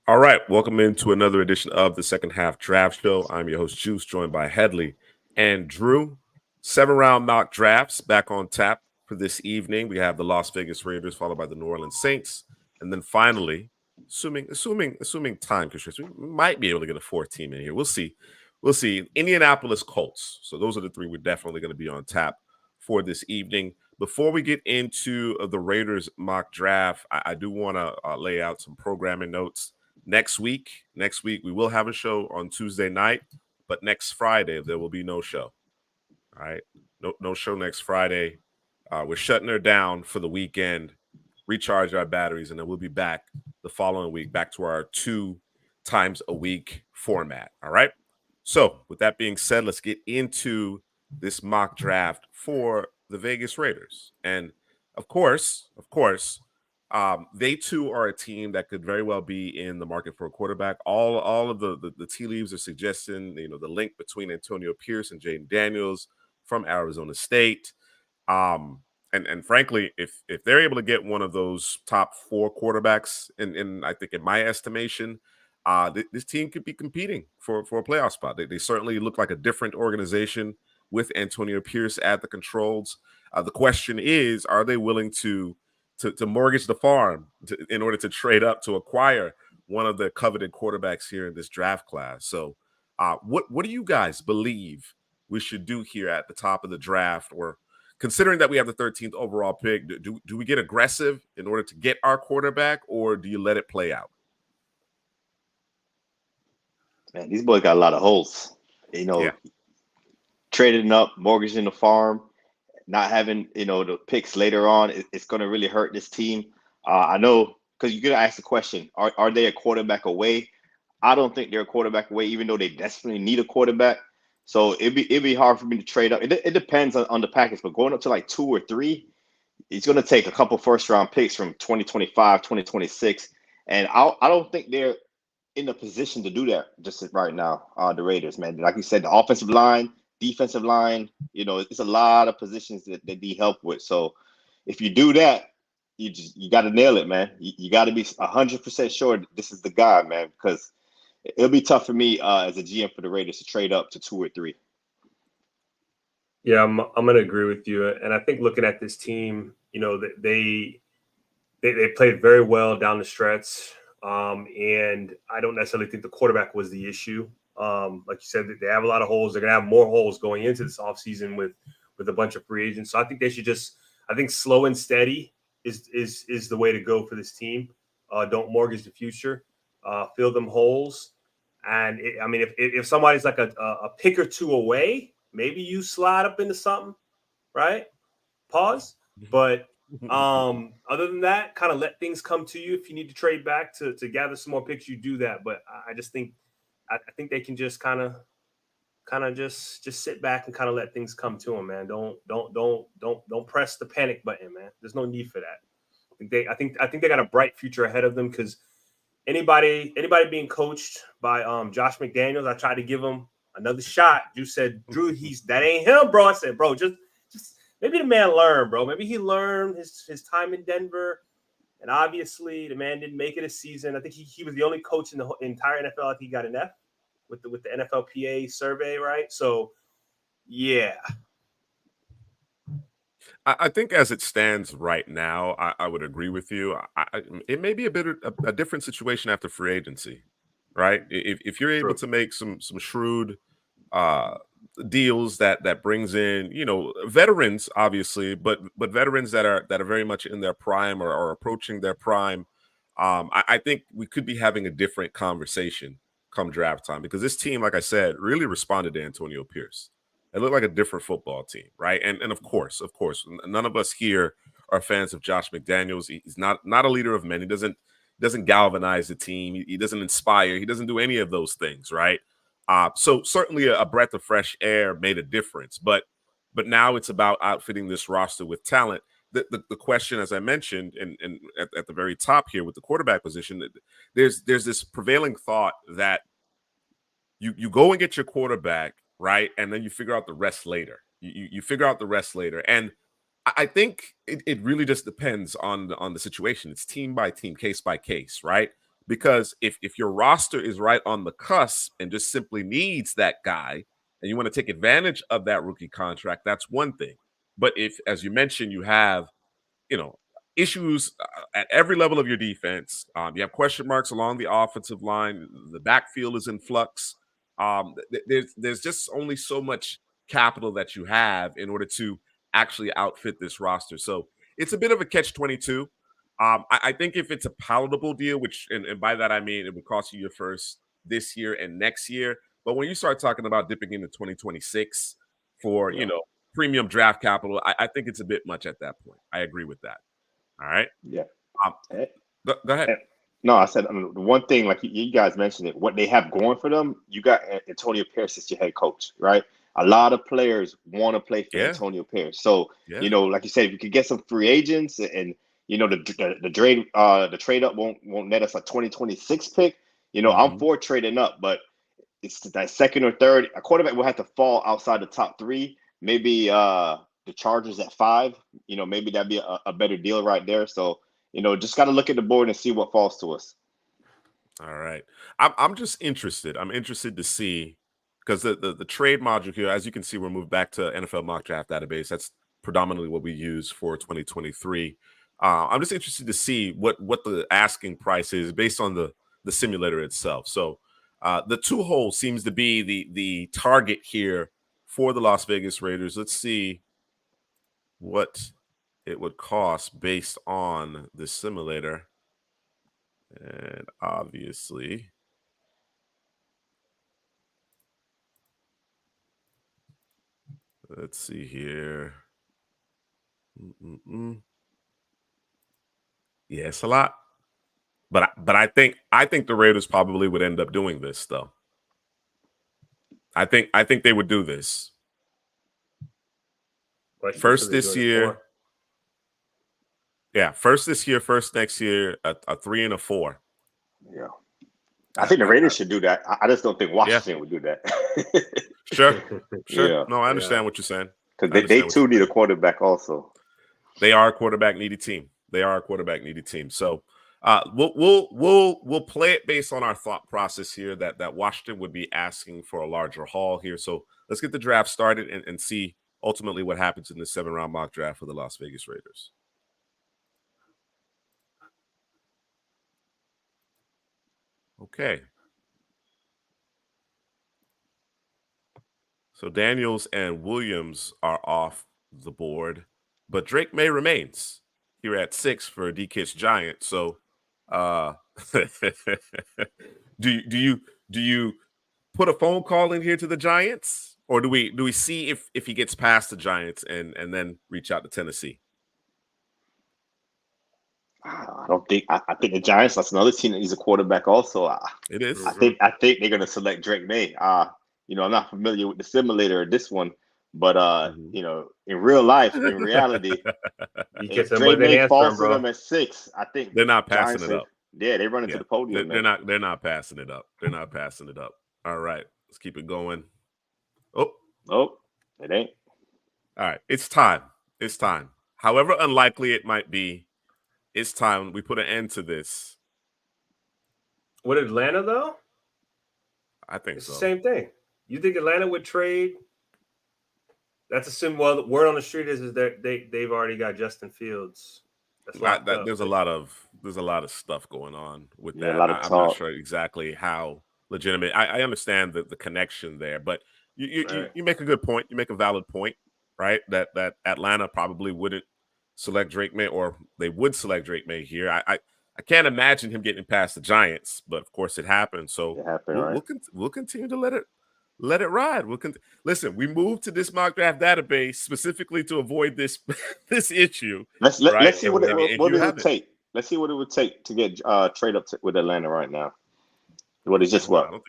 All right, welcome into another edition of the Second Half Draft Show. I'm your host, Juice, joined by Headley and Drew. 7-round mock drafts back on tap for this evening. We have the Las Vegas Raiders, followed by the New Orleans Saints, and then finally, assuming time constraints, we might be able to get a fourth team in here. We'll see. We'll see. Indianapolis Colts. So those are the three we're definitely going to be on tap for this evening. Before we get into the Raiders mock draft, I do want to lay out some programming notes. Next week, we will have a show on Tuesday night, but next Friday there will be no show. All right, no show next Friday. We're shutting her down for the weekend, recharge our batteries, and then we'll be back the following week, back to our 2 times a week format. All right. So, with that being said, let's get into this mock draft for the Vegas Raiders, and of course, they too are a team that could very well be in the market for a quarterback. All of the tea leaves are suggesting, the link between Antonio Pierce and Jaden Daniels from Arizona State. And frankly, if they're able to get one of those top 4 quarterbacks, in I think in my estimation, this team could be competing for a playoff spot. They certainly look like a different organization with Antonio Pierce at the controls. The question is, are they willing to mortgage the farm in order to trade up to acquire one of the coveted quarterbacks here in this draft class? So what do you guys believe we should do here at the top of the draft? Or considering that we have the 13th overall pick, do we get aggressive in order to get our quarterback, or do you let it play out? Man, these boys got a lot of holes. Yeah. Trading up, mortgaging the farm, not having the picks later on, it's going to really hurt this team. I know, because you're going to ask the question: Are they a quarterback away? I don't think they're a quarterback away, even though they desperately need a quarterback. So it'd be hard for me to trade up. It depends on the package, but going up to like 2 or 3, it's going to take a couple first round picks from 2025, 2026, and I don't think they're in a position to do that just right now. The Raiders, man, like you said, the offensive line, defensive line, it's a lot of positions that they need help with. So if you do that, you got to nail it, man. You got to be 100% sure this is the guy, man, because it'll be tough for me as a GM for the Raiders to trade up to 2 or 3. Yeah, I'm going to agree with you, and I think looking at this team, they played very well down the stretch. And I don't necessarily think the quarterback was the issue. Like you said, they have a lot of holes. They're going to have more holes going into this offseason with a bunch of free agents. So I think they should I think slow and steady is the way to go for this team. Don't mortgage the future. Fill them holes. And if somebody's like a pick or 2 away, maybe you slide up into something, right? Pause. But other than that, kind of let things come to you. If you need to trade back to gather some more picks, you do that. But I just think I think they can just kind of just sit back and kind of let things come to them, man. Don't press the panic button, man. There's no need for that. I think they got a bright future ahead of them, because anybody being coached by Josh McDaniels, I tried to give him another shot. You said, Drew, that ain't him, bro. I said, bro, just maybe the man learned, bro. Maybe he learned his time in Denver. And obviously, the man didn't make it a season. I think he was the only coach in the entire NFL. I think he got an F with the NFLPA survey, right? So, yeah. I think as it stands right now, I would agree with you. It may be a different situation after free agency, right? If you're able to make some shrewd deals that brings in veterans, obviously, but veterans that are very much in their prime or approaching their prime, I think we could be having a different conversation come draft time, because this team, like I said, really responded to Antonio Pierce. It looked like a different football team, right? And of course, none of us here are fans of Josh McDaniels. He's not a leader of men. He doesn't galvanize the team. He doesn't inspire. He doesn't do any of those things, right? So certainly a breath of fresh air made a difference. But now it's about outfitting this roster with talent. The question, as I mentioned, and at the very top here with the quarterback position, there's this prevailing thought that you go and get your quarterback, right? And then you figure out the rest later. You figure out the rest later. And I think it really just depends on the situation. It's team by team, case by case, right? because if your roster is right on the cusp and just simply needs that guy and you want to take advantage of that rookie contract, that's one thing. But if, as you mentioned, you have, you know, issues at every level of your defense, you have question marks along the offensive line, the backfield is in flux. There's just only so much capital that you have in order to actually outfit this roster. So it's a bit of a catch-22. I think if it's a palatable deal, which and by that I mean it would cost you your first this year and next year. But when you start talking about dipping into 2026 for, Yeah. premium draft capital, I think it's a bit much at that point. I agree with that. All right. Yeah. Um, go ahead. No, I said the one thing, like you guys mentioned it, what they have going for them, you got Antonio Pierce as your head coach, right? A lot of players want to play for Yeah. Antonio Pierce. So, Yeah. like you said, if you could get some free agents and, the trade up won't net us a 2026 pick, I'm for trading up, but it's that second or third. A quarterback will have to fall outside the top three. Maybe the Chargers at 5. Maybe that'd be a better deal right there. So, just got to look at the board and see what falls to us. All right. I'm just interested. I'm interested to see, because the trade module here, as you can see, we're moved back to NFL mock draft database. That's predominantly what we use for 2023. I'm just interested to see what the asking price is based on the simulator itself. So the 2-hole seems to be the target here for the Las Vegas Raiders. Let's see what it would cost based on the simulator. And obviously, let's see here. Yeah, it's a lot. But I think the Raiders probably would end up doing this, though. I think they would do this. First this year. Yeah, first this year, first next year, a 3 and a 4. Yeah. I think the Raiders should do that. I just don't think Washington would do that. Sure. Yeah. No, I understand what you're saying. Because they too need a quarterback also. They are a quarterback needy team. So we'll play it based on our thought process here that Washington would be asking for a larger haul here. So let's get the draft started and see ultimately what happens in the 7-round mock draft for the Las Vegas Raiders. Okay. So Daniels and Williams are off the board, but Drake May remains here at 6 for DK's Giants. So do you put a phone call in here to the Giants, or do we see if he gets past the Giants and then reach out to Tennessee? I don't think. I think the Giants. That's another team that needs a quarterback. Also, it is. I think they're going to select Drake May. I'm not familiar with the simulator of this one, but in real life, in reality, if Drake May falls to them at 6, I think they're not passing it up. Yeah, they run into the podium. They're not passing it up. They're not passing it up. All right, let's keep it going. Oh, it ain't. All right, it's time. It's time. However unlikely it might be, it's time we put an end to this. With Atlanta, though? I think it's so. The same thing. You think Atlanta would trade? That's assuming. Well, the word on the street is that they've already got Justin Fields. There's a lot of stuff going on with that. A lot of I'm not sure exactly how legitimate. I understand the connection there, but you make a good point. You make a valid point, right? That Atlanta probably wouldn't select Drake May, or they would select Drake May here. I can't imagine him getting past the Giants, but of course it happened. So we'll continue to let it ride. Listen. We moved to this mock draft database specifically to avoid this issue. Let's see what it would take. Let's see what it would take to get trade up with Atlanta right now. What is just what? I don't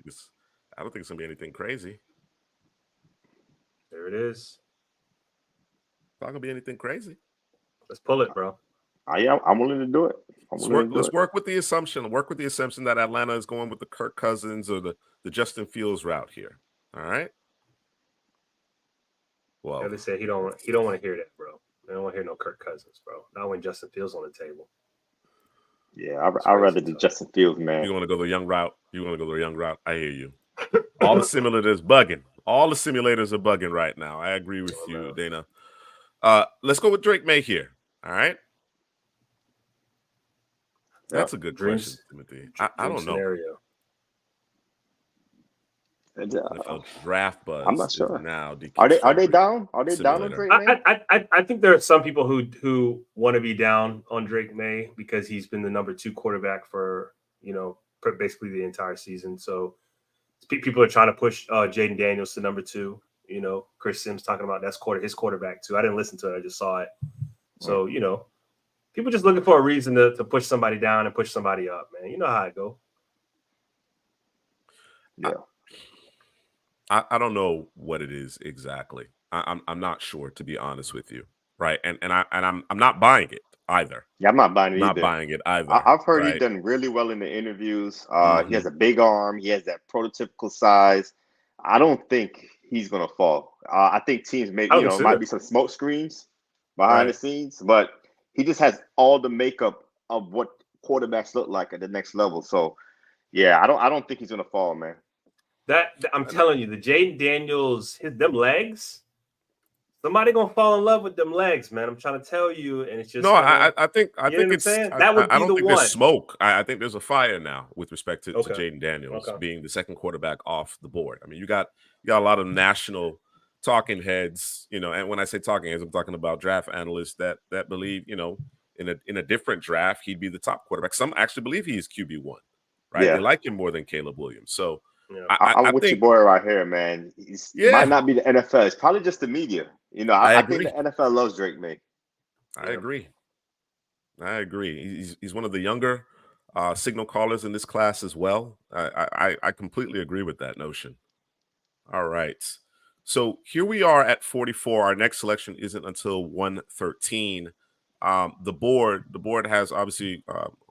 think it's gonna be anything crazy. There it is. It's not gonna be anything crazy. Let's pull it, bro. I'm willing to do it. Let's work with the assumption that Atlanta is going with the Kirk Cousins or the Justin Fields route here. All right. Well, they said he don't want to hear that, bro. They don't want to hear no Kirk Cousins, bro. Not when Justin Fields on the table. Yeah, I'd rather do Justin Fields, man. You want to go the young route? You want to go the young route? I hear you. All the simulators bugging. All the simulators are bugging right now. I agree with you, Dana. Let's go with Drake May here. All right. That's a good question, Timothy. I don't scenario. know. Draft buzz. I'm not sure. Now, are they down? Are they down on Drake May? I think there are some people who want to be down on Drake May because he's been the number 2 quarterback for basically the entire season. So people are trying to push Jaden Daniels to number 2. Chris Sims talking about that's his quarterback too. I didn't listen to it. I just saw it. So, people just looking for a reason to push somebody down and push somebody up, man. You know how it go. Yeah. I don't know what it is exactly. I'm not sure, to be honest with you. Right. And I'm not buying it either. Yeah, I'm not buying it either. Not buying it either. I've heard he's done really well in the interviews. He has a big arm. He has that prototypical size. I don't think he's gonna fall. I think teams might be some smoke screens behind the scenes, but he just has all the makeup of what quarterbacks look like at the next level. So yeah, I don't think he's gonna fall, man. That I'm telling you, the Jaden Daniels, them legs. Somebody gonna fall in love with them legs, man. I'm trying to tell you, and it's just no. I think it's that would be the one. There's smoke. I think there's a fire now with respect to Jaden Daniels being the second quarterback off the board. I mean, you got a lot of national talking heads, and when I say talking heads, I'm talking about draft analysts that believe, in a different draft he'd be the top quarterback. Some actually believe he's QB1, right? Yeah. They like him more than Caleb Williams. So. Yeah. I'm with your boy right here, man. Might not be the NFL. It's probably just the media. I think the NFL loves Drake May. I agree. He's one of the younger signal callers in this class as well. I completely agree with that notion. All right. So here we are at 44. Our next selection isn't until 113. The board has obviously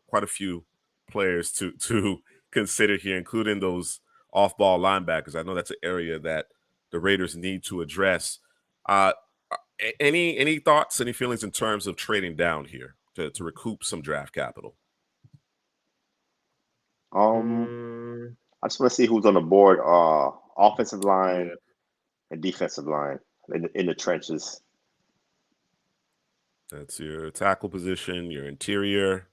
quite a few players to consider here, including those off-ball linebackers. I know that's an area that the Raiders need to address. Any thoughts, any feelings in terms of trading down here to recoup some draft capital? I just want to see who's on the board. Offensive line and defensive line in the trenches. That's your tackle position, your interior.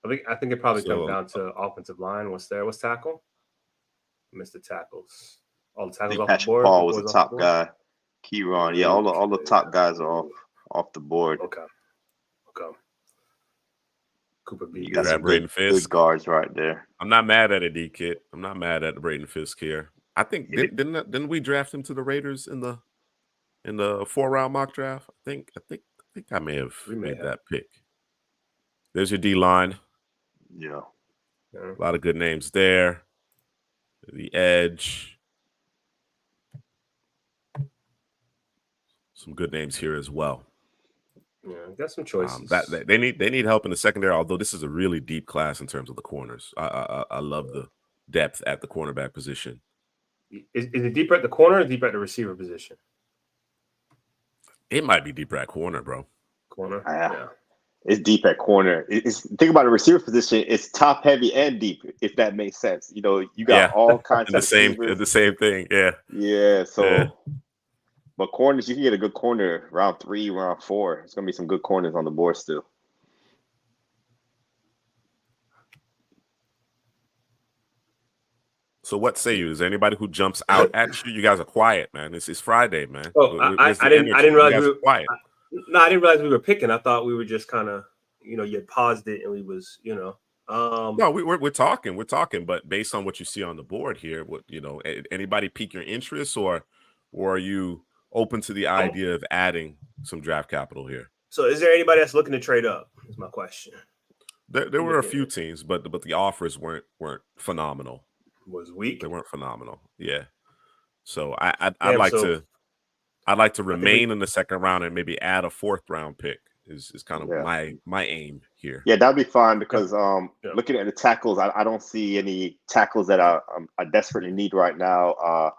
I think it probably comes down to offensive line. What's tackle? Missed the tackles. All the tackles off the board. Paul was the top guy. Keyron, all the top guys are off the board. Okay. Cooper B. You got some good guards right there. I'm not mad at it, D-Kid. I'm not mad at Braden Fisk here. I think didn't we draft him to the Raiders in the 4-round mock draft? I think I may have made that pick. There's your D line. Yeah. A lot of good names there. The edge. Some good names here as well. Yeah, got some choices. They need help in the secondary, although this is a really deep class in terms of the corners. I love the depth at the cornerback position. Is it deeper at the corner or deeper at the receiver position? It might be deeper at corner, bro. Corner? Yeah. It's deep at corner. Think about the receiver position. It's top heavy and deep, if that makes sense. You got all kinds of the same thing. Yeah. Yeah. So, but corners, you can get a good corner round 3, round 4. It's gonna be some good corners on the board still. So what say you? Is there anybody who jumps out at you? You guys are quiet, man. It's Friday, man. Oh, I didn't realize we were quiet. I didn't realize we were picking. I thought we were just kind of, you had paused it and we was, No, we're talking. We're talking, but based on what you see on the board here, anybody pique your interest, or are you open to the idea of adding some draft capital here? So, is there anybody that's looking to trade up? Is my question. There were a few teams, but the offers weren't phenomenal. Was weak. They weren't phenomenal. Yeah. So I'd like to remain in the second round and maybe add a 4th round pick is kind of my aim here. Yeah, that'd be fine because looking at the tackles, I don't see any tackles that I desperately need right now.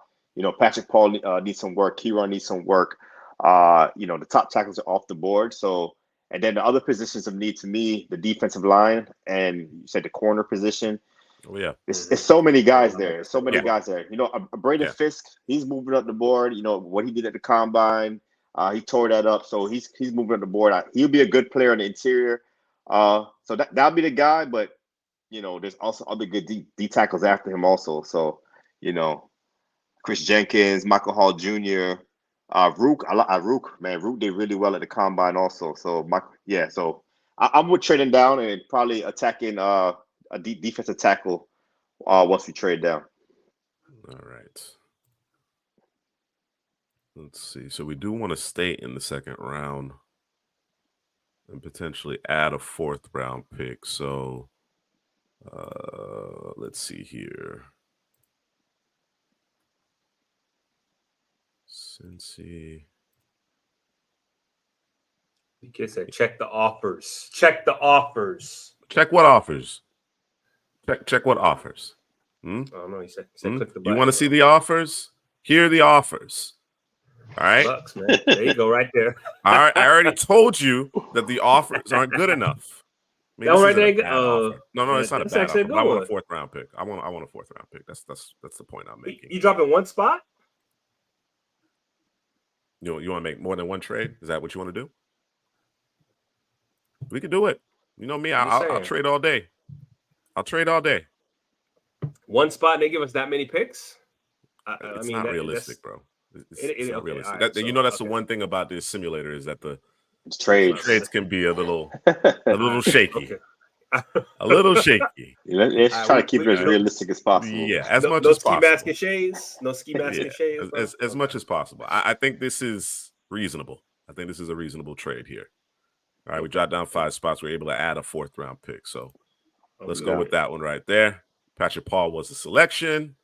Patrick Paul needs some work. Keyron needs some work. The top tackles are off the board. So And then the other positions of need to me, the defensive line, and you said the corner position. Oh yeah, it's so many guys there. So many Yeah. guys there. You know, Braden Yeah. Fisk, he's moving up the board. You know what he did at the combine. He tore that up, so he's moving up the board. He'll be a good player on the interior. So that'll be the guy. But you know, there's also other good D tackles after him also. So you know, Chris Jenkins, Michael Hall Jr., Rook. Rook, man. Rook did really well at the combine also. So so I'm with trading down and probably attacking a defensive tackle once we trade down. All right. Let's see. So we do want to stay in the second round and potentially add a 4th round pick. So let's see here. Cincy. The kid said, check the offers. Check the offers. Check what offers? Check what offers? I don't know. He said click the button. You want to see the offers? Here are the offers. All right. Bucks, man. There you go, right there. All right. I already told you that the offers aren't good enough. That one right there. No, it's not a bad offer. But I want a 4th round pick. I want a 4th round pick. That's the point I'm making. You dropping one spot? You want to make more than one trade? Is that what you want to do? We could do it. You know me. I'll trade all day. I'll trade all day. One spot and they give us that many picks? It's not realistic, bro. It's not realistic. Right, you know, that's the one thing about this simulator is that the trades can be a little shaky. Okay. A little shaky. Let's try to keep it as realistic as possible. Yeah, as much as possible. No ski mask and shades. As much as possible. I think this is reasonable. I think this is a reasonable trade here. All right, we dropped down 5 spots. We're able to add a 4th round pick. So let's go with that one right there. Patrick Paul was the selection.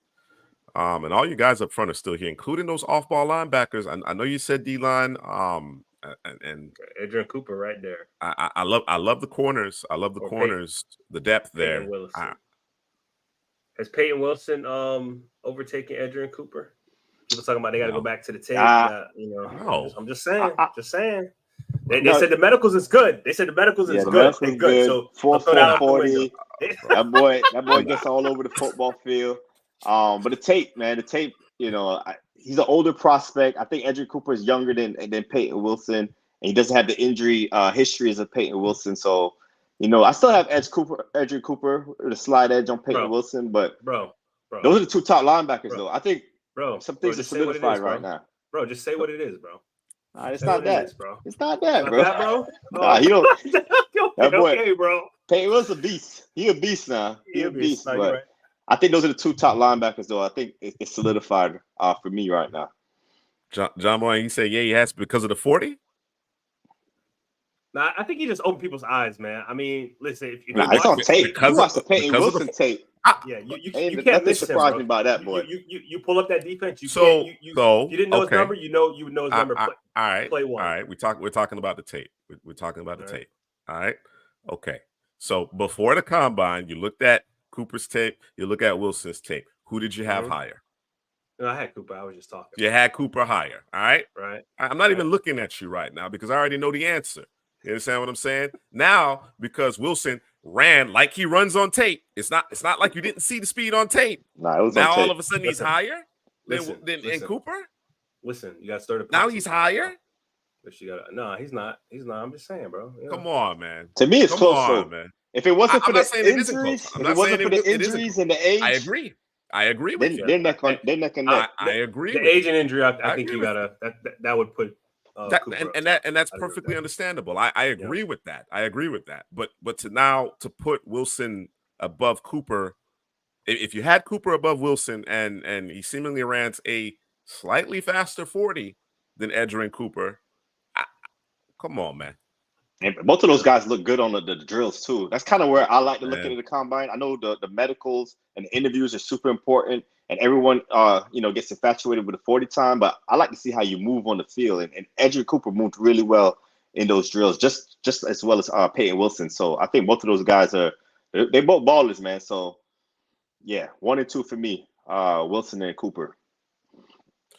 And all you guys up front are still here, including those off-ball linebackers. I know you said D-line. And Adrian Cooper right there. I love the corners. I love the corners, the depth there. Has Peyton Wilson overtaken Adrian Cooper? People talking about they got to go back to the tape. No. I'm just saying. They said the medicals is good. They said the medicals is good. They're good. So 440. That boy gets all over the football field. But the tape, you know, he's an older prospect. I think Edgerrin Cooper is younger than Peyton Wilson, and he doesn't have the injury history as a Peyton Wilson. So, you know, I still have Edgerrin Cooper, the slide edge on Peyton Wilson, but bro, those are the 2 top linebackers, though. I think some things are just say what it solidified is, right now. Bro, just say what it is, bro. It's not that, bro. It's not that, bro. Nah, he don't. That boy, okay, bro. Peyton Wilson's a beast. He a beast now. He a beast. No, but right. I think those are the 2 top linebackers, though. I think it's solidified for me right now. John Boy, you say he has because of the 40? Nah, I think he just opened people's eyes, man. I mean, listen, if you it's on tape. You watch the Peyton Wilson tape. Yeah, you can't miss him, surprise me by that, boy. You pull up that defense. You didn't know his number. You would know his number. All right, play one. All right, we're talking about the tape. We're talking about the tape. All right, okay. So before the combine, you looked at Cooper's tape. You look at Wilson's tape. Who did you have higher? No, I had Cooper. I was just talking. You had Cooper higher. All right. Right. I'm not even looking at you right now because I already know the answer. You understand what I'm saying? Now, because Wilson ran like he runs on tape, it's not like you didn't see the speed on tape. Nah, it was now on tape. All of a sudden he's higher than Cooper. Listen, you got to start. Now he's higher. But no, he's not. He's not. I'm just saying, bro. You know? Come on, man. To me, it's close, man. If it wasn't for the injuries, and the age, I agree with you. They're neck and neck. I agree. The age and injury, I think you gotta that would put that's perfectly understandable. I agree with that. I agree with that. But to put Wilson above Cooper, if you had Cooper above Wilson and he seemingly ran a slightly faster 40 than Edgerrin Cooper, come on, man. And both of those guys look good on the drills too. That's kind of where I like to look at the combine. I know the medicals and the interviews are super important, and everyone gets infatuated with the 40 time. But I like to see how you move on the field. And Edgerrin Cooper moved really well in those drills, just as well as Peyton Wilson. So I think both of those guys they're both ballers, man. So yeah, 1 and 2 for me, Wilson and Cooper.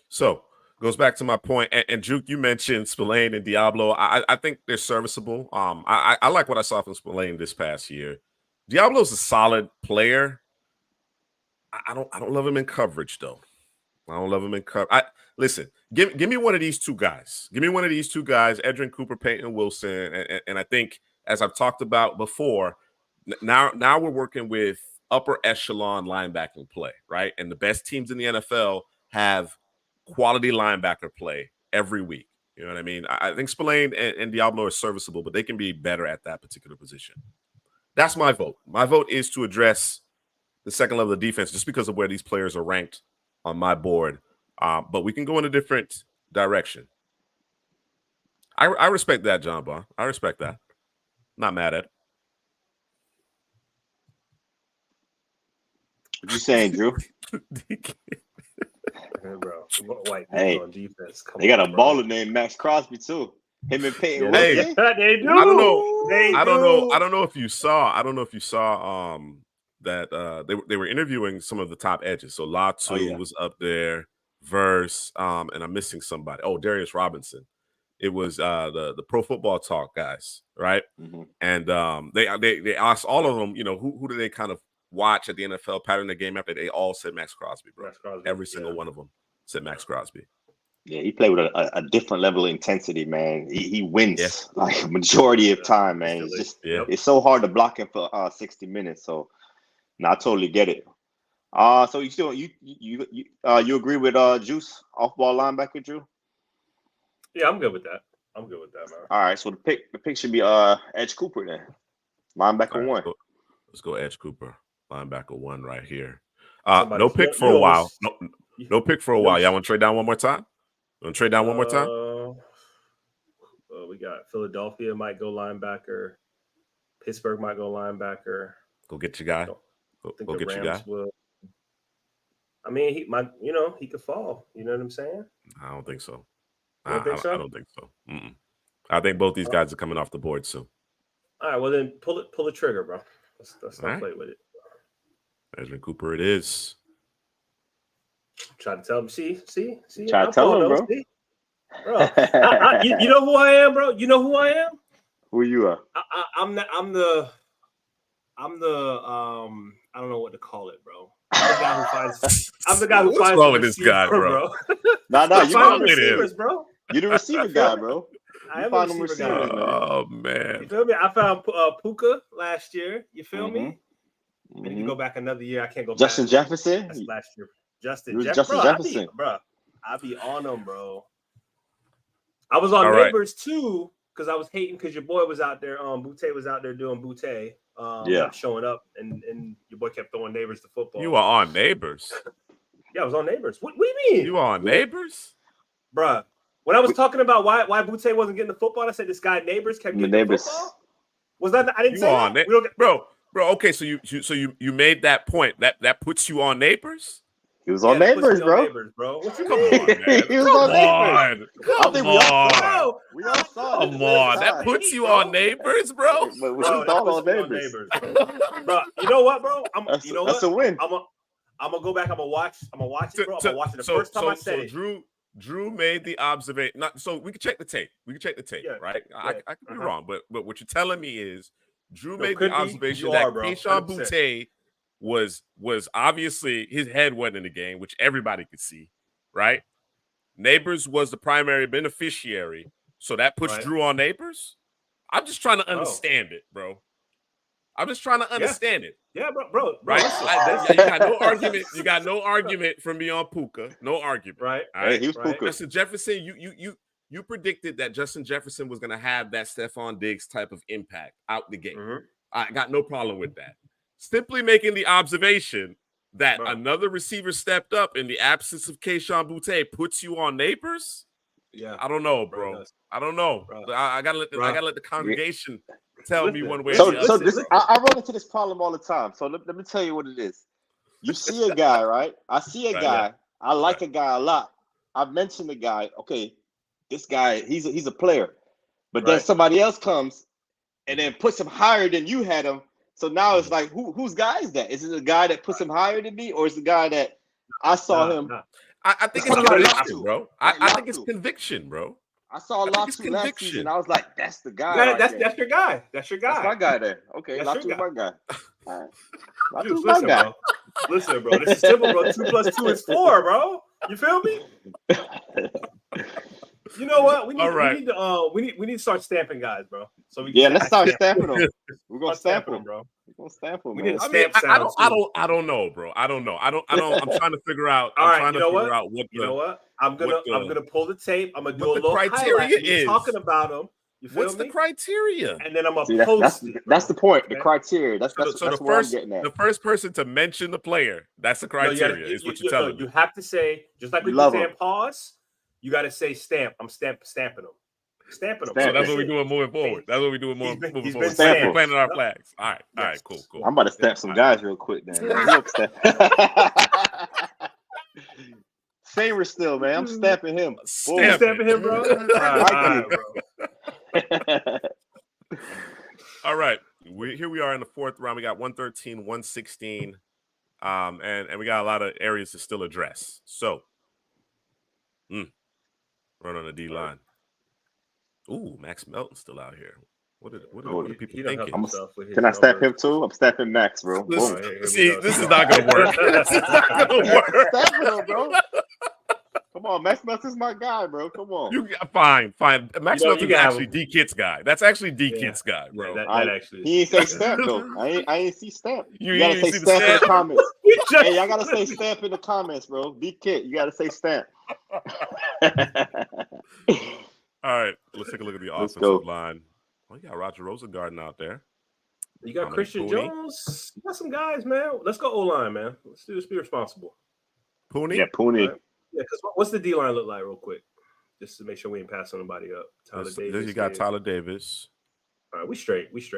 So Goes back to my point, and Juke, you mentioned Spillane and Diablo. I think they're serviceable. I like what I saw from Spillane this past year. Diablo's a solid player. I don't love him in coverage though. I don't love him in coverage. Listen. Give me one of these two guys. Give me one of these two guys, Edrin Cooper, Peyton Wilson, and I think as I've talked about before, now we're working with upper echelon linebacking play, right? And the best teams in the NFL have quality linebacker play every week. You know what I mean? I think Spillane and Diablo are serviceable, but they can be better at that particular position. That's my vote. My vote is to address the second level of defense just because of where these players are ranked on my board. But we can go in a different direction. I respect that, John Bond. I respect that. Not mad at it. What you saying, Drew? Bro, white hey, on defense. They got a baller named Max Crosby too. Him and Peyton Wilson. They do. I don't know. I don't know if you saw. That they were interviewing some of the top edges. So Latu was up there. Verse, and I'm missing somebody. Oh, Darius Robinson. It was the Pro Football Talk guys, right? Mm-hmm. And they asked all of them, who do they kind of watch at the NFL pattern the game after? They all said Max Crosby, bro. Max Crosby, every single one of them said Max Crosby. Yeah, he played with a different level of intensity, man. He wins like majority of time, man. It's just it's so hard to block him for 60 minutes. So, I totally get it. So you agree with Juice off ball linebacker, Drew? Yeah, I'm good with that. Man. All right, so the pick should be Edge Cooper then, linebacker right, 1. Let's go Edge Cooper, linebacker 1 right here. No pick for a while. No pick for a while. Y'all want to trade down one more time? Want to trade down one more time? We got Philadelphia might go linebacker. Pittsburgh might go linebacker. Go get your guy. Go get your guy. Will. I mean, he could fall. You know what I'm saying? I don't think so. I don't think so. Mm-mm. I think both these guys are coming off the board soon. All right, well then pull the trigger, bro. Let's not play with it. Edrin Cooper, it is. Try to tell him. See. Try to tell him, bro. See? Bro, you know who I am, bro. You know who I am. Who you are? I'm the I don't know what to call it, bro. I'm the guy who finds. What's wrong with this guy, bro? No, you find receivers, bro. You're the receiver guy, bro. I am a receiver guy. Oh man, you feel me? I found Puka last year. You feel me? And if you go back another year, I can't go Justin back. Jefferson? That's last year. Justin Jefferson. I be on them, bro. I was on Neighbors too because I was hating because your boy was out there. Butte was out there doing Butte. Not showing up, and your boy kept throwing Neighbors the football. You were on Neighbors? Yeah, I was on Neighbors. What do you mean? You were on Neighbors? Bruh. When I was talking about why Butte wasn't getting the football, I said this guy Neighbors kept getting the football. Was that? I didn't say that. Bro. Okay, so you made that point. That puts you on Neighbors? He was on Neighbors, bro. What you Come on, man. He was on Neighbors. Come on. We all saw it. Come on. That puts you on Neighbors, bro. But we all on Neighbors. Bro, you know what, bro? That's a win. I'm gonna go back. I'm gonna watch it, bro. I'm gonna watch it the first time I said it. Drew made the observation. So we can check the tape. Right? I could be wrong, but what you're telling me is Drew made the observation that Keyshawn Butte was obviously his head wasn't in the game, which everybody could see, right? Neighbors was the primary beneficiary, so that puts Drew on Neighbors. I'm just trying to understand it, bro. I'm just trying to understand it. Yeah, bro. Right? You got no argument. You got no argument from me on Puka. No argument. Right. All right. He was Puka. Justin Jefferson, you predicted that Justin Jefferson was going to have that Stephon Diggs type of impact out the gate. Mm-hmm. I got no problem with that. Simply making the observation that another receiver stepped up in the absence of Keyshawn Butte puts you on Neighbors. Yeah, I don't know, bro. I don't know. I gotta let the congregation tell me one way. So I run into this problem all the time. So let me tell you what it is. You see a guy, right? I see a guy. I like a guy a lot. I've mentioned the guy. Okay, this guy, he's a player. But then somebody else comes and then puts him higher than you had him. So now it's like, whose guy is that? Is it the guy that puts him higher than me, or is the guy that I saw him? I think it's That's what I love conviction, to. bro. Like I think it's Latu. conviction, bro. I saw I think Latu it's last conviction. season. I was like, that's the guy. Yeah, right that's there. your guy. That's your guy. That's my guy there. Okay, That's your Latu's my guy. All right. Juice, Latu's my guy. bro. Listen, bro. This is simple, bro. 2 + 2 is 4, bro. You feel me? You know what? We need to start stamping guys, bro. So we let's start stamping them. We're gonna stamp them, bro. We're gonna stamp them. We Man. need to I mean, stamp I sound, don't know, bro. I don't know. I'm trying to figure out. All I'm right, trying to figure out what you know what? I'm gonna pull the tape. I'm gonna do a little criteria highlight. Me is. talking about them. You feel What's me? the criteria? And then I'm gonna See, post it. that's the point. The Okay? criteria. That's So where I'm getting at. the first person to mention the player, that's the criteria. Is what you're telling me. You have to say, just like we Love saying him. pause. You got to say stamp. I'm stamping them. Stamping them. So that's what we're doing moving forward. That's what we're doing moving forward. We're stamped. planting our flags. All right, cool. I'm about to stamp some guys real quick, then. Favor still, man. I'm stamping him. Stamping him, bro. All right, bro. All right. Here we are in the fourth round. We got 113, 116. And we got a lot of areas to still address. So run on the D line. Ooh, Max Melton's still out here. What are people thinking? Can I stamp him too? I'm stamping Max, bro. This is not gonna work. This is not gonna work. Stamping him, bro. Come on, Max Melton's my guy, bro. Come on. Fine. Max Melton's actually D Kit's guy. That's actually D Kit's guy, bro. That actually. He ain't say stamp though. I ain't see stamp. You gotta say see stamp in the comments. Hey, y'all gotta say stamp in the comments, bro. D Kit, you gotta say stamp. All right, let's take a look at the offensive line. Oh, you got Roger Rosengarten out there. You got Christian Jones. You got some guys, man. Let's go O-line, man. Let's do this. Be responsible. Pooney? Yeah, Pooney. Right. Yeah, because what's the D-line look like real quick? Just to make sure we ain't passing nobody up. Tyler Davis. You got Tyler Davis. All right, we straight. Let's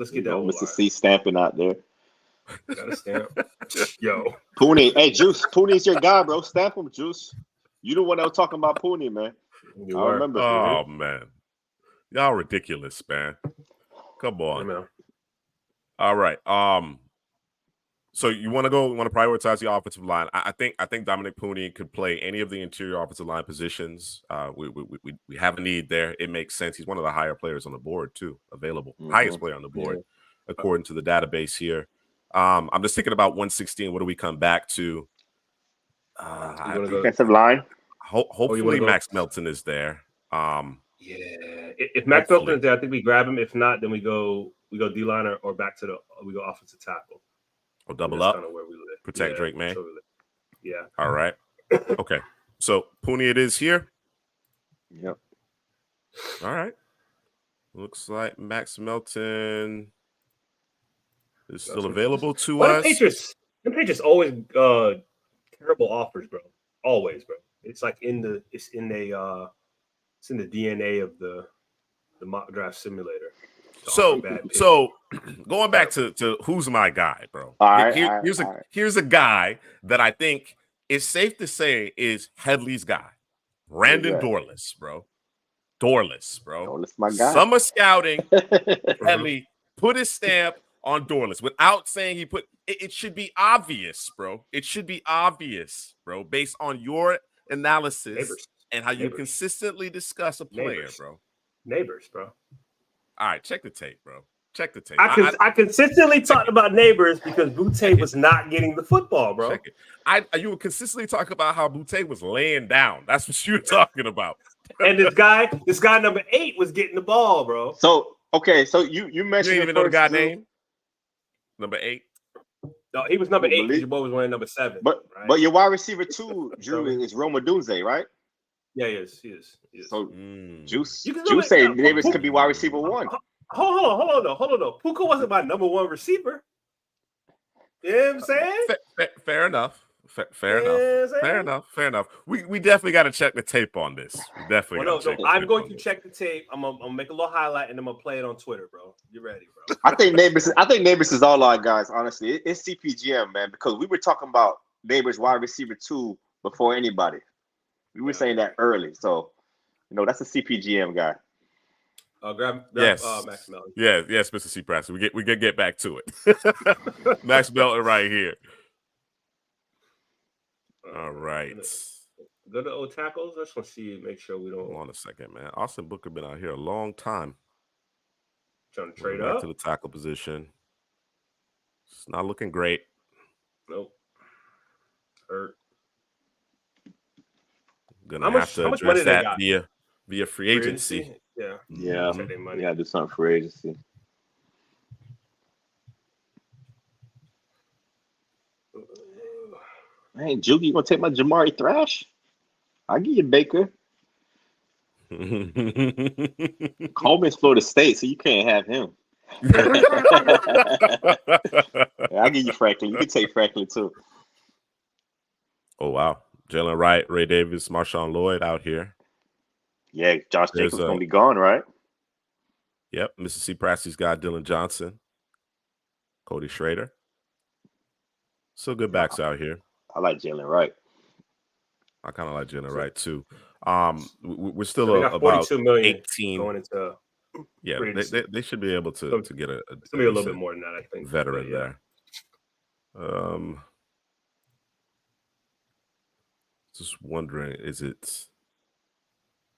get that O-line. Mr. C stamping out there. Got a stamp. Yo. Pooney. Hey, Juice. Pooney's your guy, bro. Stamp him, Juice. You the one that was talking about Pooney, man. I remember. Oh, man. Y'all ridiculous, man. Come on. Yeah, all right. So you want to prioritize the offensive line. I think Dominic Pooney could play any of the interior offensive line positions. We have a need there. It makes sense. He's one of the higher players on the board, too, available. Mm-hmm. Highest player on the board, according to the database here. I'm just thinking about 116. What do we come back to? Defensive line. Hopefully Max Melton is there. If Max Melton is there, I think we grab him. If not, then we go D-line or back to we go offensive tackle. Or double up. Kind of where we live. Protect Drake May. Yeah. All right. Okay. So Pooney it is here. Yep. All right. Looks like Max Melton is still available to us. The Patriots always terrible offers, bro. Always, bro. It's like in the DNA of the mock draft simulator. So going back to who's my guy, bro. Here's a guy that I think is safe to say is Headley's guy. Brandon Dorless, bro. Dorless, my guy. Summer scouting. Headley put his stamp on Dorless without saying he put it should be obvious, bro. It should be obvious, bro, based on your analysis and how you consistently discuss a player, bro. Neighbors, bro. All right, check the tape, bro. Check the tape. I consistently talked about Neighbors because Boutte was not getting the football, bro. Check it. You would consistently talk about how Boutte was laying down. That's what you're talking about. And this guy number 8 was getting the ball, bro. So you mentioned you didn't even know the guy name. Number 8. No, he was number 8 because your boy was wearing number 7. But your wide receiver 2, Drew, is Roma Dunze, right? Yeah, he is. So Juice say Davis could be wide receiver 1. Hold on. Puka wasn't my number 1 receiver. You know what I'm saying? Fair enough. Fair enough. We definitely got to check the tape on this. I'm going to check the tape. I'm gonna make a little highlight and I'm gonna play it on Twitter, bro. You ready, bro? I think Neighbors is all our guys. Honestly, it's CPGM, man, because we were talking about Neighbors wide receiver 2 before anybody. We were saying that early, so that's a CPGM guy. Grab Max Melton. Yes, Mr. C. Preston. We get back to it. Max Melton right here. All right. Go to old tackles. I just want to see, make sure we don't. Hold on a second, man. Austin Booker been out here a long time. Trying to Moving trade back up. to the tackle position. It's not looking great. Nope. Hurt. Gonna have to How much money address they that got? via free agency. Yeah. Yeah, Check their money. we gotta do something for agency. Hey, Juki, you gonna take my Jamari Thrash? I'll give you Baker. Coleman's Florida State, so you can't have him. I'll give you Franklin. You can take Franklin too. Oh wow. Jalen Wright, Ray Davis, Marshawn Lloyd out here. Yeah, Josh There's Jacobs gonna be gone, right? Yep. Mississippi Prasley's got Dylan Johnson, Cody Schrader. Still good backs out here. I like Jalen Wright. I kind of like Jalen Wright too. We're still So about 42 million 18 going into. Yeah, they should be able to get a be a little bit more than that, I think. Veteran there. Just wondering, is it?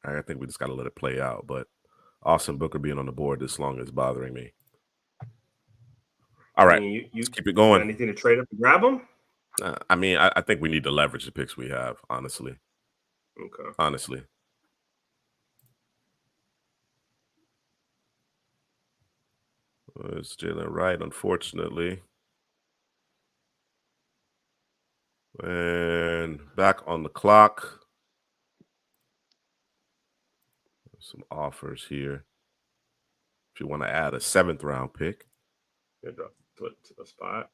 I think we just got to let it play out. But Austin Booker being on the board this long is bothering me. All right, let's keep it going. Anything to trade up to grab them? I think we need to leverage the picks we have. Honestly. Okay. Honestly. It's Jalen Wright, unfortunately. And back on the clock. Some offers here. If you want to add a 7th round pick. Put to the spot.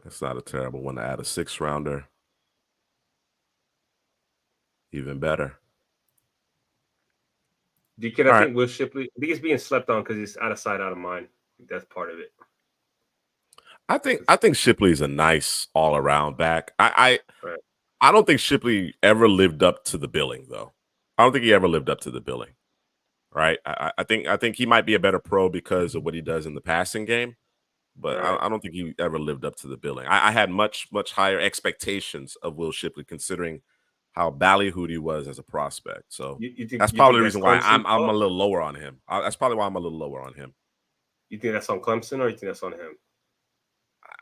That's not a terrible one to add a 6th rounder. Even better. DK, I think Will Shipley, I think he's being slept on because he's out of sight, out of mind. I think that's part of it. I think Shipley's a nice all-around back. I don't think Shipley ever lived up to the billing, though. I don't think he ever lived up to the billing. Right? I think he might be a better pro because of what he does in the passing game, but I don't think he ever lived up to the billing. I had much higher expectations of Will Shipley considering how ballyhooed he was as a prospect. So that's probably the reason why I'm a little lower on him. That's probably why I'm a little lower on him. You think that's on Clemson or you think that's on him?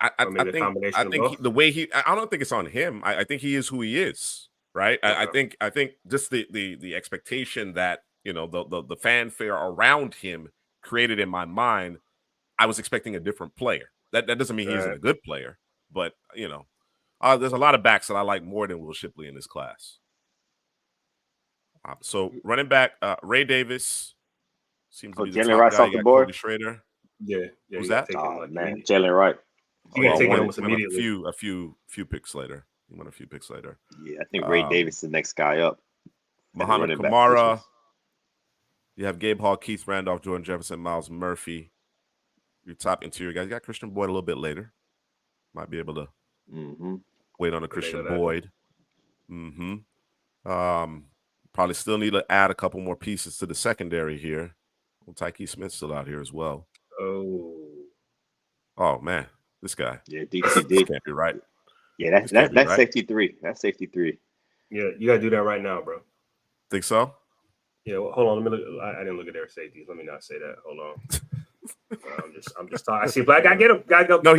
I think the way I don't think it's on him. I think he is who he is, right? Okay. I think just the expectation that the fanfare around him created in my mind. I was expecting a different player. That doesn't mean he isn't a good player, but there's a lot of backs that I like more than Will Shipley in this class. So running back, Ray Davis seems to be the top guy. Off the board. Cody Schrader. Yeah. Who's that? Oh man, Jalen Wright. You can take it almost immediately. A few picks later. He went a few picks later. Yeah, I think Ray Davis is the next guy up. Muhammad Kamara. You have Gabe Hall, Keith Randolph, Jordan Jefferson, Miles Murphy. Your top interior guys. You got Christian Boyd a little bit later. Might be able to wait on a Christian Boyd. Probably still need to add a couple more pieces to the secondary here. Well, Tyke Smith's still out here as well. Oh man, this guy. Yeah, DTD can't be right. Yeah, that's right. Safety 3. That's safety 3. Yeah, you gotta do that right now, bro. Think so? Yeah. Well, hold on. Let me look. I didn't look at their safeties. Let me not say that. Hold on. I'm just talking. I see black guy. Get him. Gotta go. No,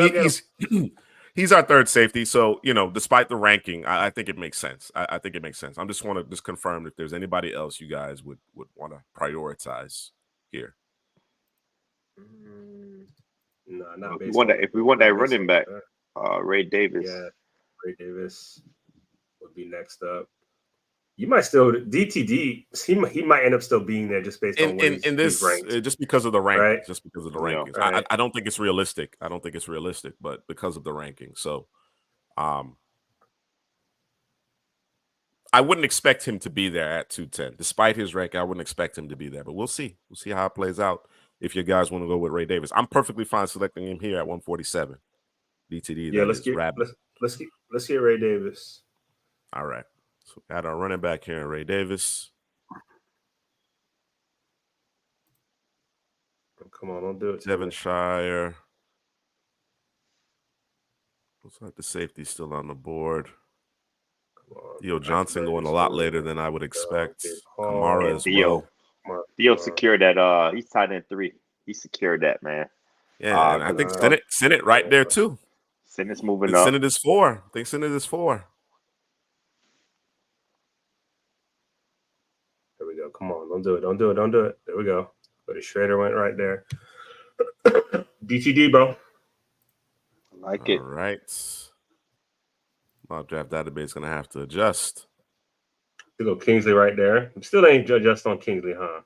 he's our third safety. So despite the ranking, I think it makes sense. I think it makes sense. I'm just want to confirm if there's anybody else you guys would want to prioritize here. No, not if we want that running back, Ray Davis. Yeah, Ray Davis would be next up. You might still DTD. He might end up still being there just based on where he's ranked. Just because of the ranking. Right? Just because of the rankings. Right. I don't think it's realistic. But because of the ranking. So, I wouldn't expect him to be there at 210. Despite his rank, I wouldn't expect him to be there. But we'll see. We'll see how it plays out. If you guys want to go with Ray Davis, I'm perfectly fine selecting him here at 147. DTD. Yeah, let's get Ray Davis. All right. So we got our running back here, Ray Davis. Oh, come on, don't do it. Devonshire. Looks like the safety's still on the board. On, Theo Johnson going a lot later than I would expect. Kamara as Theo. well. Theo secured that. He's tied in 3. He secured that, man. Yeah, and I think Senate right there too. Senate's moving up. Senate is 4. I think Senate is 4. There we go. Come on, don't do it. There we go. But the Schrader went right there. DTD, bro. Like it. All right. Mock draft database gonna have to adjust. We go Kingsley right there. Still ain't adjust on Kingsley, huh?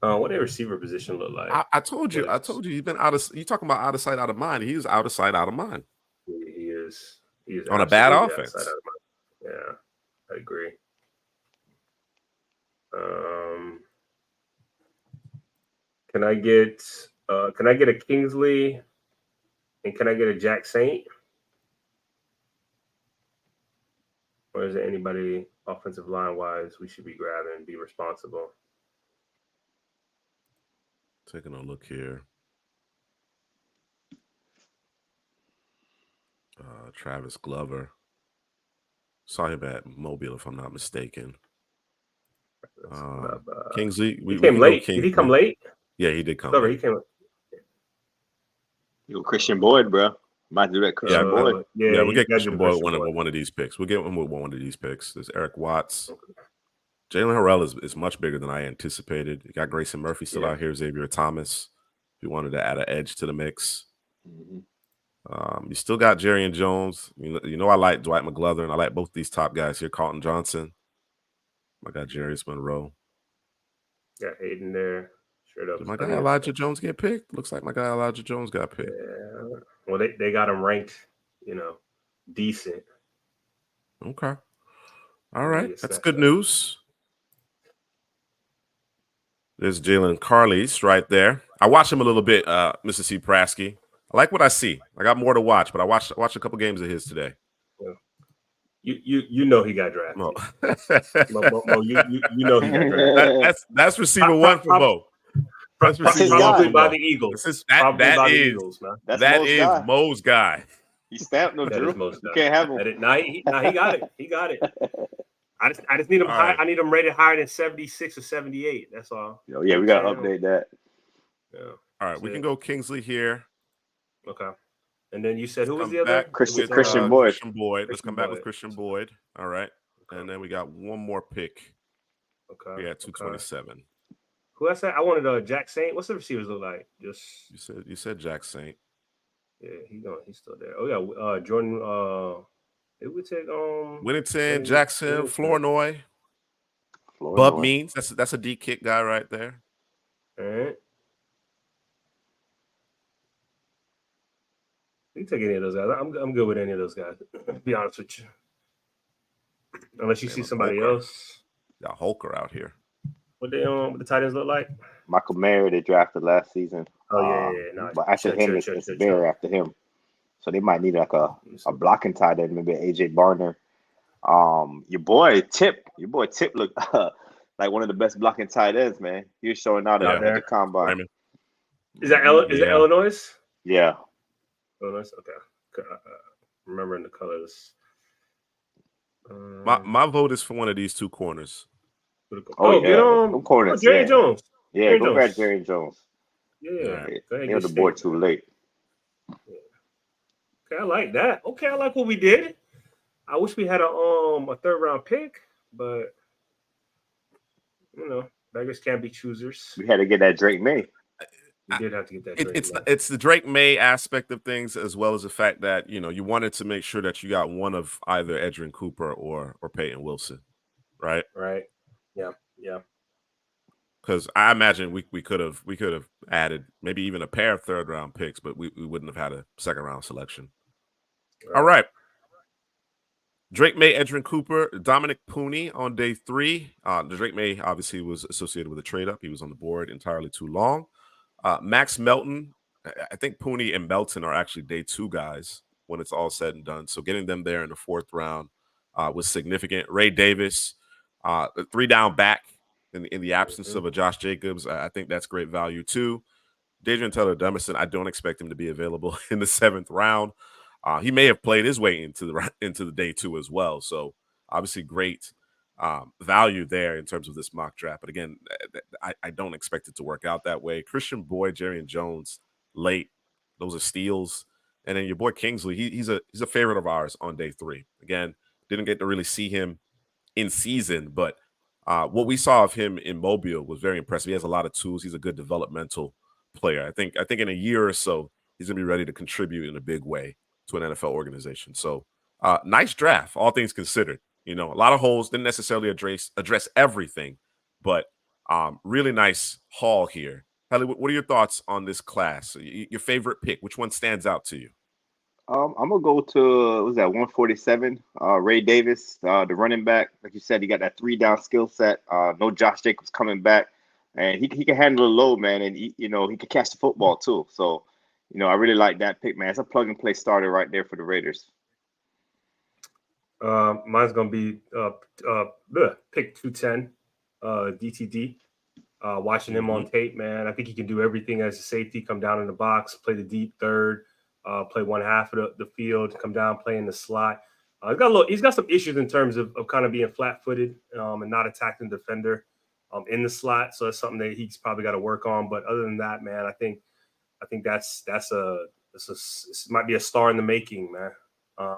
What their receiver position look like? I told you he's been out of. You talking about out of sight, out of mind? He was out of sight, out of mind. He is on a bad offense. Yeah, I agree. Can I get a Kingsley and can I get a Jack Saint? Or is there anybody offensive line wise we should be grabbing and be responsible? Taking a look here. Travis Glover. Saw him at Mobile, if I'm not mistaken. Kingsley. He came late. Did he come late? Yeah, he did come Glover, late. he came. You Christian Boyd, bro. Might do that Christian Boyd. Yeah, we'll get Christian Boyd with one of these picks. We'll get him with one of these picks. There's Eric Watts. Okay. Jalen Harrell is much bigger than I anticipated. You got Grayson Murphy still out here, Xavier Thomas. If you wanted to add an edge to the mix. You still got Jerry and Jones. You know I like Dwight McGlothern. I like both these top guys here. Carlton Johnson. I got Jarius Monroe. Got Hayden there. Straight up. Did my guy Elijah Jones get picked? Looks like my guy Elijah Jones got picked. Yeah. Well, they got him ranked, decent. Okay. All right. That's good news. There's Jalen Carles right there. I watched him a little bit, Mr. C. Prasky. I like what I see. I got more to watch, but I watched a couple games of his today. Yeah. You know he got drafted. Mo, you know he got drafted. That's receiver 1 for Mo. That's probably by the Eagles. That is Mo's guy. He stamped no Drew. You can't have him. He got it. He got it. I just need him high. I need him rated higher than 76 or 78. That's all. Yeah, we gotta update that. Yeah. All right, we can go Kingsley here. Okay. And then you said who was the other? Christian Boyd. Boyd. Let's come back with Christian Boyd. All right. Okay. And then we got one more pick. Okay. We got 227. Okay. Who I said? I wanted Jack Saint. What's the receivers look like? Just you said Jack Saint. Yeah, he's still there. Oh yeah, Jordan. It would take Whittington, Jackson, Flournoy. Bub Means. That's a D kick guy right there. All right. You can take any of those guys. I'm good with any of those guys. To be honest with you, unless you see somebody else. Got Holker out here. What the tight ends look like? Michael Mayer they drafted last season. Oh yeah. No, but after him, it's Bear after him. So they might need like a blocking tight end, maybe AJ Barner. Your boy Tip looked like one of the best blocking tight ends, man. He was showing out at the combine. Is that Illinois? Yeah. Illinois. Okay. Remembering the colors. My vote is for one of these two corners. Corners. Jerry Jones. Yeah, go grab Jerry Jones. Yeah. They on the board too late. Yeah. Okay, I like that. Okay, I like what we did. I wish we had a third round pick, but beggars can't be choosers. We had to get that Drake May. We did have to get that Drake May. It's the Drake May aspect of things, as well as the fact that you wanted to make sure that you got one of either Edgerrin Cooper or Peyton Wilson, right? Right. Yeah. Because I imagine we could have added maybe even a pair of third round picks, but we wouldn't have had a second round selection. All right. Drake May, Edgerrin Cooper, Dominic Pooney on day 3. Drake May obviously was associated with a trade up. He was on the board entirely too long. Max Melton, I think Pooney and Melton are actually day 2 guys when it's all said and done. So getting them there in the 4th round was significant. Ray Davis, 3 down back in the absence of a Josh Jacobs. I think that's great value too. Dadrian Taylor-Dummerson, I don't expect him to be available in the 7th round. He may have played his way into the day 2 as well. So obviously great value there in terms of this mock draft. But again, I don't expect it to work out that way. Christian Boyd, Jerry Jones, late. Those are steals. And then your boy Kingsley, he's a favorite of ours on day 3. Again, didn't get to really see him in season, but what we saw of him in Mobile was very impressive. He has a lot of tools. He's a good developmental player. I think in a year or so, he's gonna be ready to contribute in a big way to an NFL organization. So nice draft, all things considered. A lot of holes, didn't necessarily address everything, but really nice haul here. Helly, what are your thoughts on this class? Your favorite pick? Which one stands out to you? I'm gonna go to 147. Ray Davis, the running back. Like you said, he got that 3-down skill set. No Josh Jacobs coming back, and he can handle the load, man. And he can catch the football too. So, I really like that pick, man. It's a plug and play starter right there for the Raiders. Mine's gonna be pick 210, DTD. Watching him on tape, man, I think he can do everything as a safety. Come down in the box, play the deep third. Play one half of the field, come down, play in the slot. He's got some issues in terms of kind of being flat-footed and not attacking the defender in the slot. So that's something that he's probably got to work on. But other than that, man, I think this might be a star in the making, man. I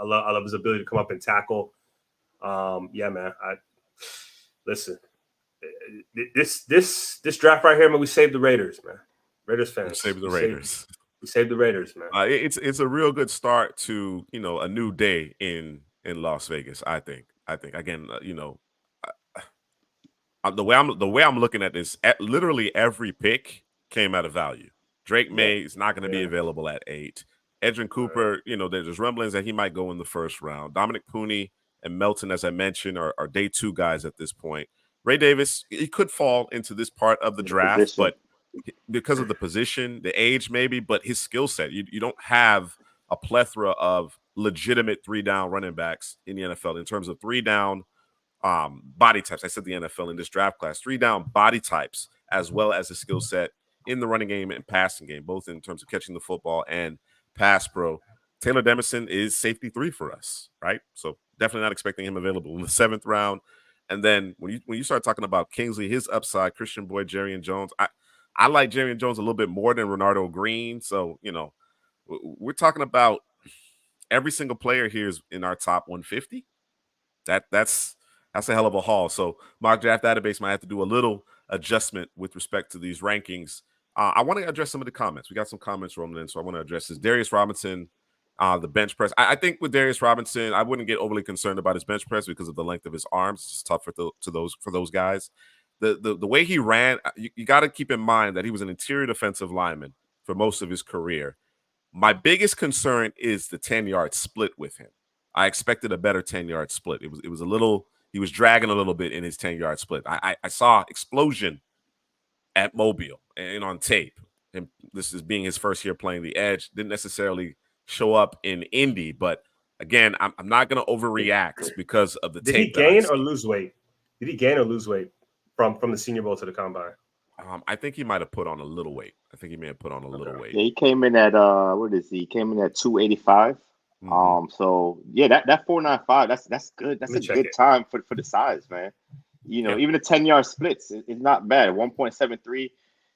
love his ability to come up and tackle. Yeah, man. Listen, this draft right here, man, we saved the Raiders, man. Raiders fans, we saved the Raiders. We saved the Raiders, man. It's a real good start to a new day in Las Vegas. I think again, the way I'm looking at this, literally every pick came at a value. Drake May is not going to be available at 8. Edrin Cooper, there's rumblings that he might go in the 1st round. Dominic Pooney and Melton, as I mentioned, are day 2 guys at this point. Ray Davis, he could fall into this part of the draft, but because of the position, the age maybe, but his skill set, you don't have a plethora of legitimate 3-down running backs in the NFL in terms of 3-down body types. I said the NFL in this draft class, 3-down body types, as well as a skill set in the running game and passing game, both in terms of catching the football and pass pro. Taylor-Dummerson is safety 3 for us, right? So definitely not expecting him available in the 7th round. And then when you start talking about Kingsley, his upside, Christian Boyd, Jerry Jones, I like Jerry Jones a little bit more than Renardo Green. So, we're talking about every single player here is in our top 150. That's a hell of a haul. So mock draft database might have to do a little adjustment with respect to these rankings. I want to address some of the comments. We got some comments rolling in, so I want to address this. Darius Robinson, the bench press. I think with Darius Robinson, I wouldn't get overly concerned about his bench press because of the length of his arms. It's tough for those guys. The way he ran, you got to keep in mind that he was an interior defensive lineman for most of his career. My biggest concern is the 10-yard split with him. I expected a better 10-yard split. It was a little, he was dragging a little bit in his 10-yard split. I saw explosion at Mobile and on tape. And this is being his first year playing the edge. Didn't necessarily show up in Indy, but again, I'm not going to overreact because of the tape. Did he gain or lose weight? Did he gain or lose weight from the Senior Bowl to the Combine? I think he might have put on a little weight. I think he may have put on a little weight. Yeah, he came in at what is he? He came in at 285. So yeah, that 495, that's good. That's a good time for the size, man. Even the 10-yard splits is not bad. 1.73.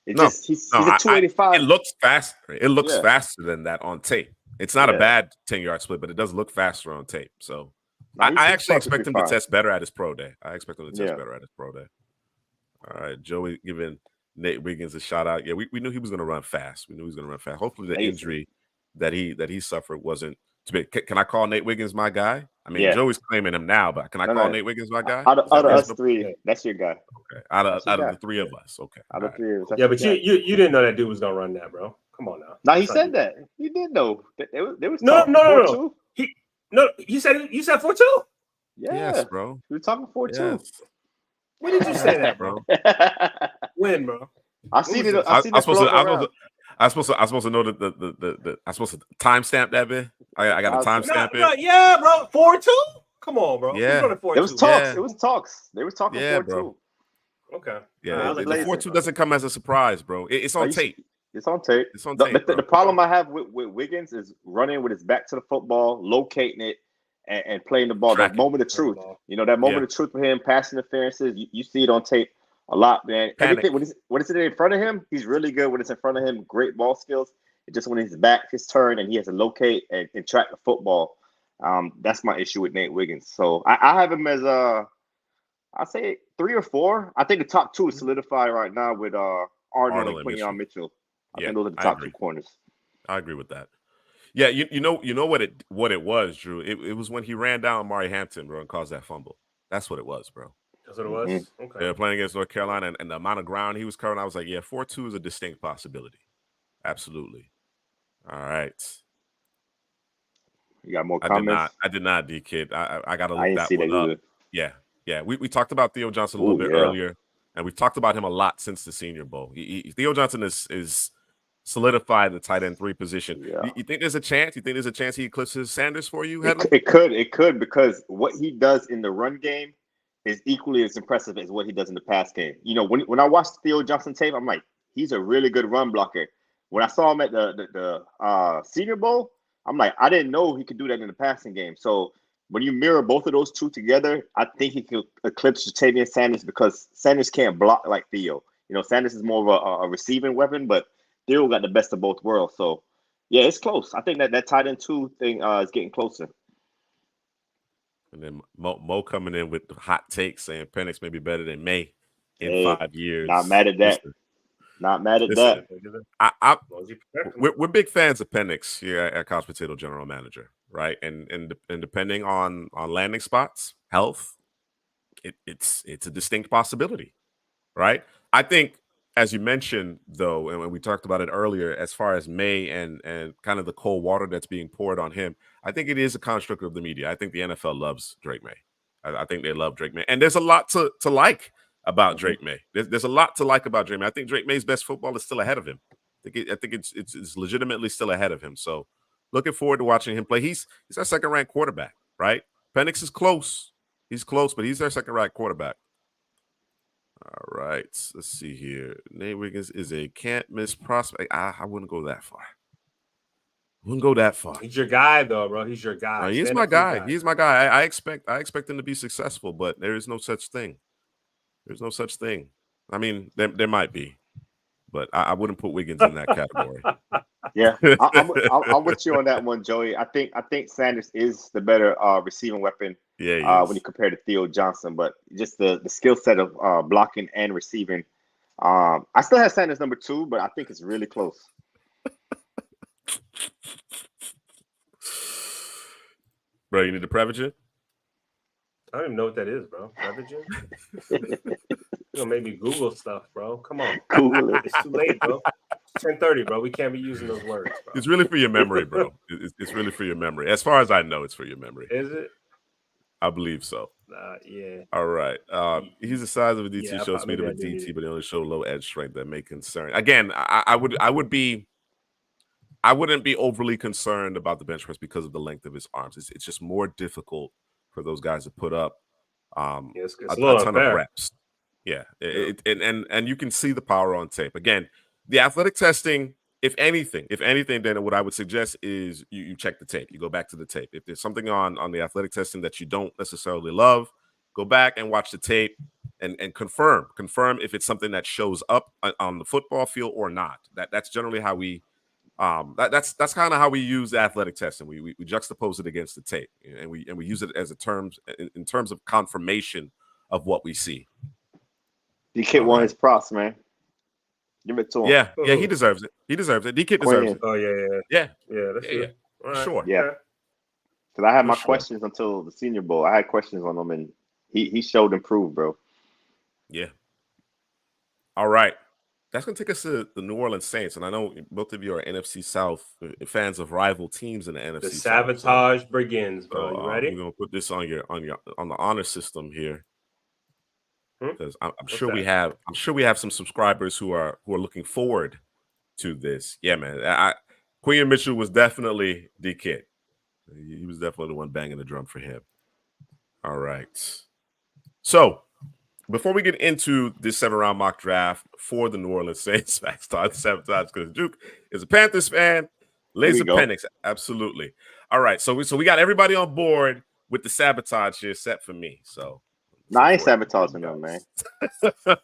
He's a 285. It looks faster. It looks faster than that on tape. It's not a bad 10-yard split, but it does look faster on tape. So I actually expect him to test better at his pro day. All right, Joey giving Nate Wiggins a shout out. Yeah, we knew he was going to run fast. Hopefully the injury that he suffered wasn't too big. Can I call Nate Wiggins my guy? I mean, Joey's claiming him now, but can I call Nate Wiggins my guy? Out of us three, that's your guy. Okay, out of the 3 of us. Okay, out of 3 of us. Yeah, but you didn't know that dude was going to run that, bro. Come on now. No, he said that. He did know. There was no. You said 4-2. Yes, bro. We were talking 4-2. When did you say that, bro? When, bro? I seen it. I'm supposed to know that I'm supposed to timestamp that bit. I got to timestamp it. Yeah, bro. 4-2. Come on, bro. Yeah. It was talks. It was talks. They were talking 4-2. Bro. Okay. Yeah, Like the 4-2 doesn't come as a surprise, bro. It's on tape. It's on tape. It's on tape, bro. The problem I have with Wiggins is running with his back to the football, locating it, and playing the ball. That moment of truth. That moment of truth for him, pass interferences. You see it on tape a lot, man. Panic. Everything when it's in front of him, he's really good. When it's in front of him, great ball skills. It's just when his back, his turn, and he has to locate and track the football. That's my issue with Nate Wiggins. So I have him as I say 3 or 4. I think the top 2 is solidified right now with Arnold and Quinyon Mitchell. I think those are the top 2 corners. I agree with that. Yeah, you know what it was, Drew. It was when he ran down Amari Hampton, bro, and caused that fumble. That's what it was, bro. That's what it was. Mm-hmm. Okay. They were playing against North Carolina, and the amount of ground he was covering, I was like, yeah, 4-2 is a distinct possibility. Absolutely. All right. You got more comments? I did not, D-Kid. I got to look that one up. Yeah. We talked about Theo Johnson a little bit earlier, and we've talked about him a lot since the Senior Bowl. Theo Johnson is solidified the tight end 3 position. Yeah. You think there's a chance? You think there's a chance he eclipses Sanders for you, It could, because what he does in the run game is equally as impressive as what he does in the pass game. When I watched Theo Johnson tape, I'm like, he's a really good run blocker. When I saw him at the Senior Bowl, I'm like, I didn't know he could do that in the passing game. So when you mirror both of those 2 together, I think he could eclipse Jatavian Sanders, because Sanders can't block like Theo. Sanders is more of a receiving weapon, but Theo got the best of both worlds. So, yeah, it's close. I think that tight end 2 thing is getting closer. And then Mo coming in with hot takes saying Penix may be better than May in 5 years. Not mad at that. We're big fans of Penix here at Couch Potato General Manager, right? And depending on landing spots, health, it's a distinct possibility, right? I think, as you mentioned, though, and when we talked about it earlier, as far as May and kind of the cold water that's being poured on him, I think it is a construct of the media. I think the NFL loves Drake May. I think they love Drake May. And there's a lot to like about Drake May. There's a lot to like about Drake May. I think Drake May's best football is still ahead of him. I think it's legitimately still ahead of him. So looking forward to watching him play. He's our second-ranked quarterback, right? Penix is close. He's close, but he's our second-ranked quarterback. All right, let's see here. Nate Wiggins is a can't-miss prospect. I wouldn't go that far. He's your guy, though, bro. He's your guy. He's my guy. He's my guy. I expect him to be successful, but there is no such thing. There's no such thing. I mean, there might be, but I wouldn't put Wiggins in that category. Yeah, I'm with you on that one, Joey. I think Sanders is the better receiving weapon. Yeah, when you compare to Theo Johnson, but just the skill set of blocking and receiving. I still have Sanders number 2, but I think it's really close. Bro, you need the Prevagen? I don't even know what that is, bro. Prevagen? Maybe Google stuff, bro. Come on. Google it. It's too late, bro. It's 10:30, bro. We can't be using those words, bro. It's really for your memory, bro. It's really for your memory. As far as I know, it's for your memory. Is it? I believe so. Yeah. All right. He's the size of a DT, show speed of a DT, but he only show low edge strength that may concern. Again, I wouldn't be overly concerned about the bench press because of the length of his arms. It's just more difficult for those guys to put up a ton of reps. Yeah. And you can see the power on tape. Again, the athletic testing, if anything, then what I would suggest is you check the tape. You go back to the tape. If there's something on the athletic testing that you don't necessarily love, go back and watch the tape and confirm if it's something that shows up on the football field or not. That's generally how we that's kind of how we use athletic testing. We juxtapose it against the tape, and we use it as in terms of confirmation of what we see. The kid won his props, man. Give it to him. Yeah, he deserves it. D-Kid deserves it. Oh, yeah. That's true. Right. Sure. Yeah. Because I had my questions until the Senior Bowl. I had questions on him, and he showed improved, bro. Yeah. All right. That's going to take us to the New Orleans Saints. And I know both of you are NFC South fans of rival teams in the NFC South. The sabotage begins, bro. You ready? We're going to put this on the honor system here. Because I'm sure we have some subscribers who are looking forward to this. Yeah, man. Quinyon Mitchell was definitely the kid. He was definitely the one banging the drum for him. All right. So before we get into this 7-round mock draft for the New Orleans Saints, back start 7 times because Duke is a Panthers fan. Laser Penix, absolutely. All right, so we got everybody on board with the sabotage here set for me. So, I ain't sabotaging them, man.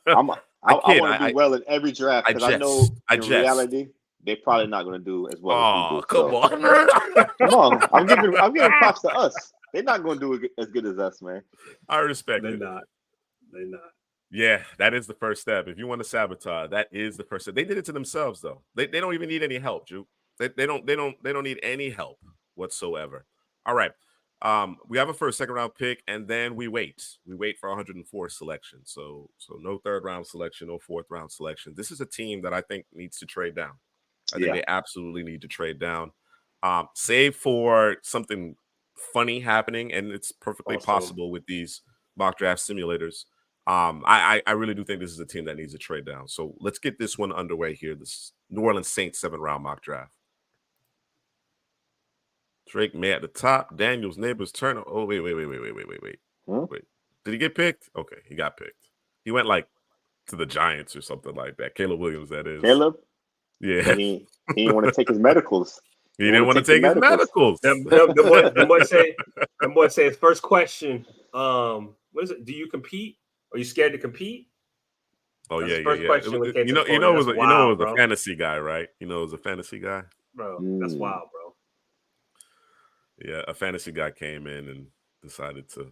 I want to do well in every draft because I know in reality they're probably not going to do as well as we do. Come on! I'm giving props to us. They're not going to do as good as us, man. I respect it. They're not. Yeah, that is the first step. If you want to sabotage, that is the first step. They did it to themselves, though. They don't even need any help, Juke. They don't need any help whatsoever. All right. We have a first, second round pick, and then we wait. We wait for 104 selection. So no third round selection, no fourth round selection. This is a team that I think needs to trade down. I think they absolutely need to trade down. Save for something funny happening, and it's perfectly possible with these mock draft simulators. I really do think this is a team that needs to trade down. So let's get this one underway here. This New Orleans Saints 7-round mock draft. Drake May at the top. Daniel's neighbor's turn. Oh, wait. Huh? Wait. Did he get picked? Okay, he got picked. He went like to the Giants or something like that. Caleb Williams, that is. Caleb? Yeah. He didn't want to take his medicals. He didn't want to take his medicals. The boy say his first question. What is it? Do you compete? Are you scared to compete? Oh, That's yeah. Question it was a fantasy guy, right? It was a fantasy guy. Bro, that's wild, bro. Yeah, a fantasy guy came in and decided to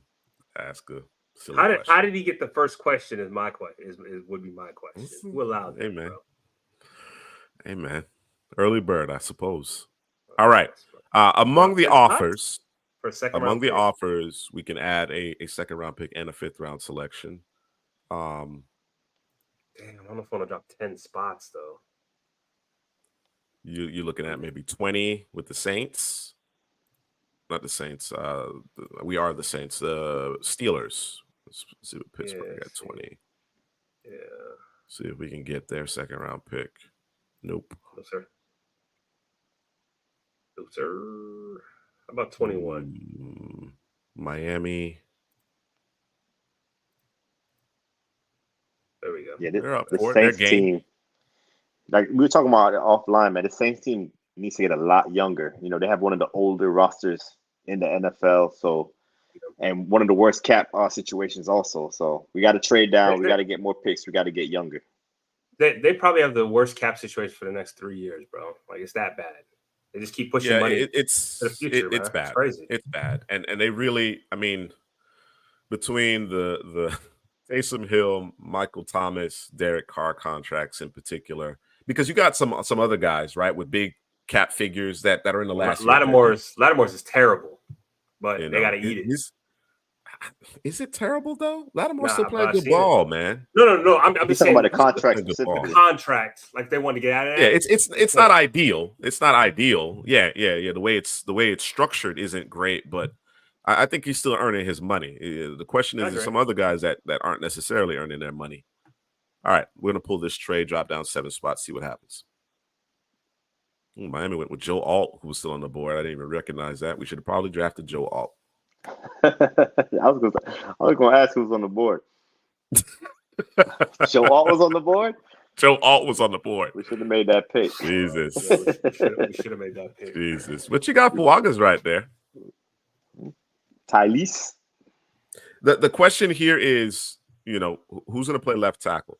ask a silly question. How did he get the first question? Is my question. Would be my question. Who allowed that, bro? Hey, man. Early bird, I suppose. All right. Among the offers, we can add a second round pick and a fifth round selection. Damn, I don't know if I want to drop 10 spots though. You're looking at maybe 20 with the Saints. Not the Saints. We are the Saints. The Steelers. Let's see what Pittsburgh got 20. Yeah. See if we can get their second round pick. Nope. No, sir. No, sir. How about 21? Miami. There we go. Yeah, the Saints team. Like we were talking about offline, man. The Saints team needs to get a lot younger. They have one of the older rosters in the NFL, so and one of the worst cap situations also. So we got to trade down. We got to get more picks. We got to get younger. They probably have the worst cap situation for the next 3 years, bro. Like it's that bad. They just keep pushing money. It's to the future, it's bad. It's crazy. It's bad, and they really, between the Taysom Hill, Michael Thomas, Derek Carr contracts in particular, because you got some other guys, right, with big cap figures that are in the last year. Lattimore's is terrible, but they got to eat it. Is it terrible though? Lattimore still playing good ball, man. No. I'm just saying about the contract specifically. Contract, like they want to get out of that. Yeah, it's not ideal. It's not ideal. Yeah. The way it's structured isn't great, but I think he's still earning his money. The question is, there's some other guys that aren't necessarily earning their money. All right, we're gonna pull this trade, drop down 7 spots, see what happens. Miami went with Joe Alt, who was still on the board. I didn't even recognize that. We should have probably drafted Joe Alt. I was going to ask who was on the board. Joe Alt was on the board? Joe Alt was on the board. We should have made that pick. Jesus. We should have made that pick. Jesus. But you got Fuaga's right there. Tylese. The question here is, who's going to play left tackle?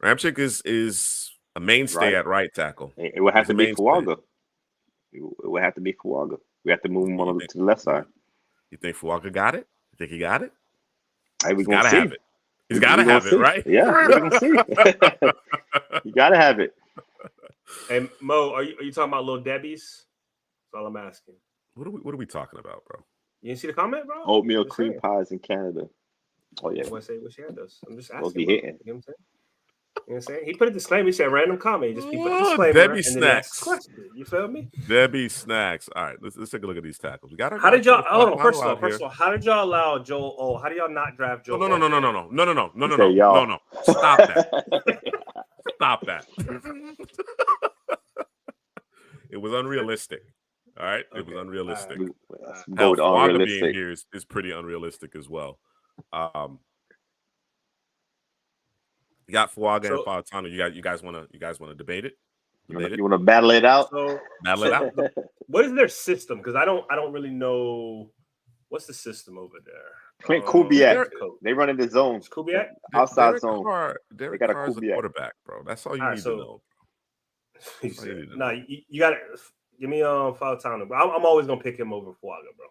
Ramczyk is a mainstay at right tackle. It would have to be Fuaga. It would have to be Fuaga. We have to move him to the left side. You think Fuaga got it? You think he got it? He's got to have it. He's got to have it, right? Yeah, we're gonna see. You got to have it. Hey Mo, are you talking about Little Debbie's? That's all I'm asking. What are we talking about, bro? You didn't see the comment, bro? Oatmeal cream pies in Canada. Oh yeah. I want to say what she had those. I'm just asking. Those be hitting. You know what I'm saying? You know what I'm saying? He put a disclaimer. He said random comment. He just put a disclaimer. Debbie Snacks. You feel me? Debbie Snacks. All right, let's take a look at these tackles. We got. How did y'all? Hold on. First of all, how did y'all allow Joel? Oh, how do y'all not draft Joel? No. Stop that. Stop that. It was unrealistic. All right, it was unrealistic. Hell, Fuaga being here is pretty unrealistic as well. You got Fuaga and So, Fautano. You guys want to debate it? You want to battle it out? Battle it out. What is their system? Because I don't really know what's the system over there. Clint Kubiak. Coach. They run in the zone. Kubiak? Outside zone. Derek Carr is a quarterback, bro. That's all you need to know. No, you got to give me Fautano. But I'm always gonna pick him over Fuaga, bro.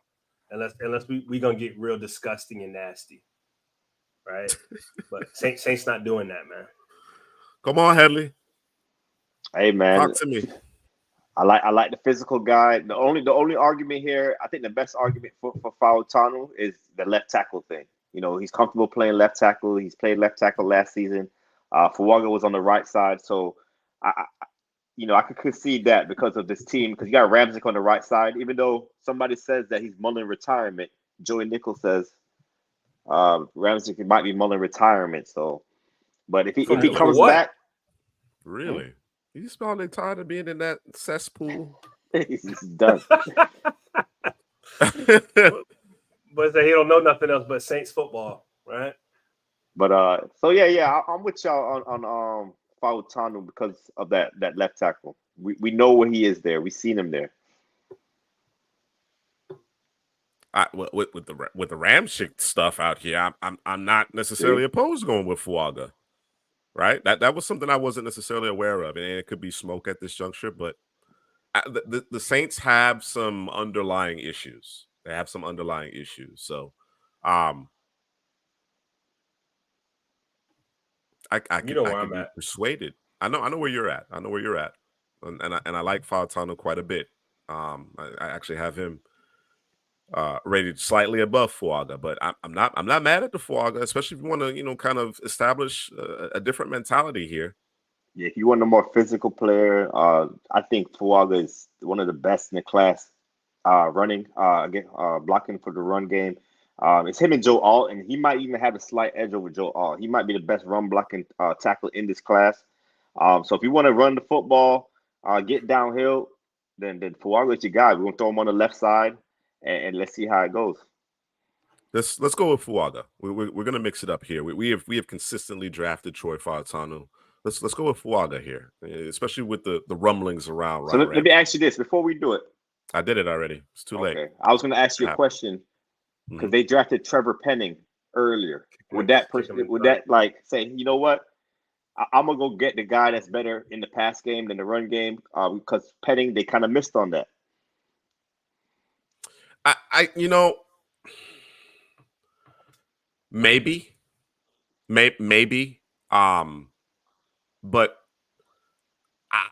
Unless we gonna get real disgusting and nasty, right? But Saints not doing that, man. Come on, Headley. Hey, man. Talk to me. I like the physical guy. The only argument here, I think the best argument for Fautano is the left tackle thing. You know, he's comfortable playing left tackle. He's played left tackle last season. Fuaga was on the right side, so I could concede that because of this team, because you got Ramczyk on the right side. Even though somebody says that he's mulling retirement, Joey Nichols says Ramczyk might be mulling retirement. So, but if he comes back, really, he's probably tired of being in that cesspool. he's done. But he don't know nothing else but Saints football, right? But so yeah, I'm with y'all on Fautano because of that left tackle. We know where he is there. We've seen him there. With the Ramczyk stuff out here, I'm not necessarily opposed to going with Fuaga, right? That was something I wasn't necessarily aware of, and it could be smoke at this juncture. But the Saints have some underlying issues. They have some underlying issues. So, I can be persuaded. I know where you're at. And I like Fautano quite a bit. I actually have him rated slightly above Fuaga, but I'm not mad at the Fuaga, especially if you want to kind of establish a different mentality here. Yeah, if you want a more physical player, I think Fuaga is one of the best in the class. Running, blocking for the run game. It's him and Joe Alt, and he might even have a slight edge over Joe Alt. He might be the best run blocking tackle in this class. So if you want to run the football, get downhill, then Fuaga is your guy. We're gonna throw him on the left side, and let's see how it goes. Let's go with Fuaga. We're gonna mix it up here. We have consistently drafted Troy Fautano. Let's go with Fuaga here, especially with the rumblings around. So let me ask you this before we do it. I did it already. It's too late. I was going to ask you a question because they drafted Trevor Penning earlier. Would that like say, you know what? I'm gonna go get the guy that's better in the pass game than the run game because Penning, they kind of missed on that. Maybe, but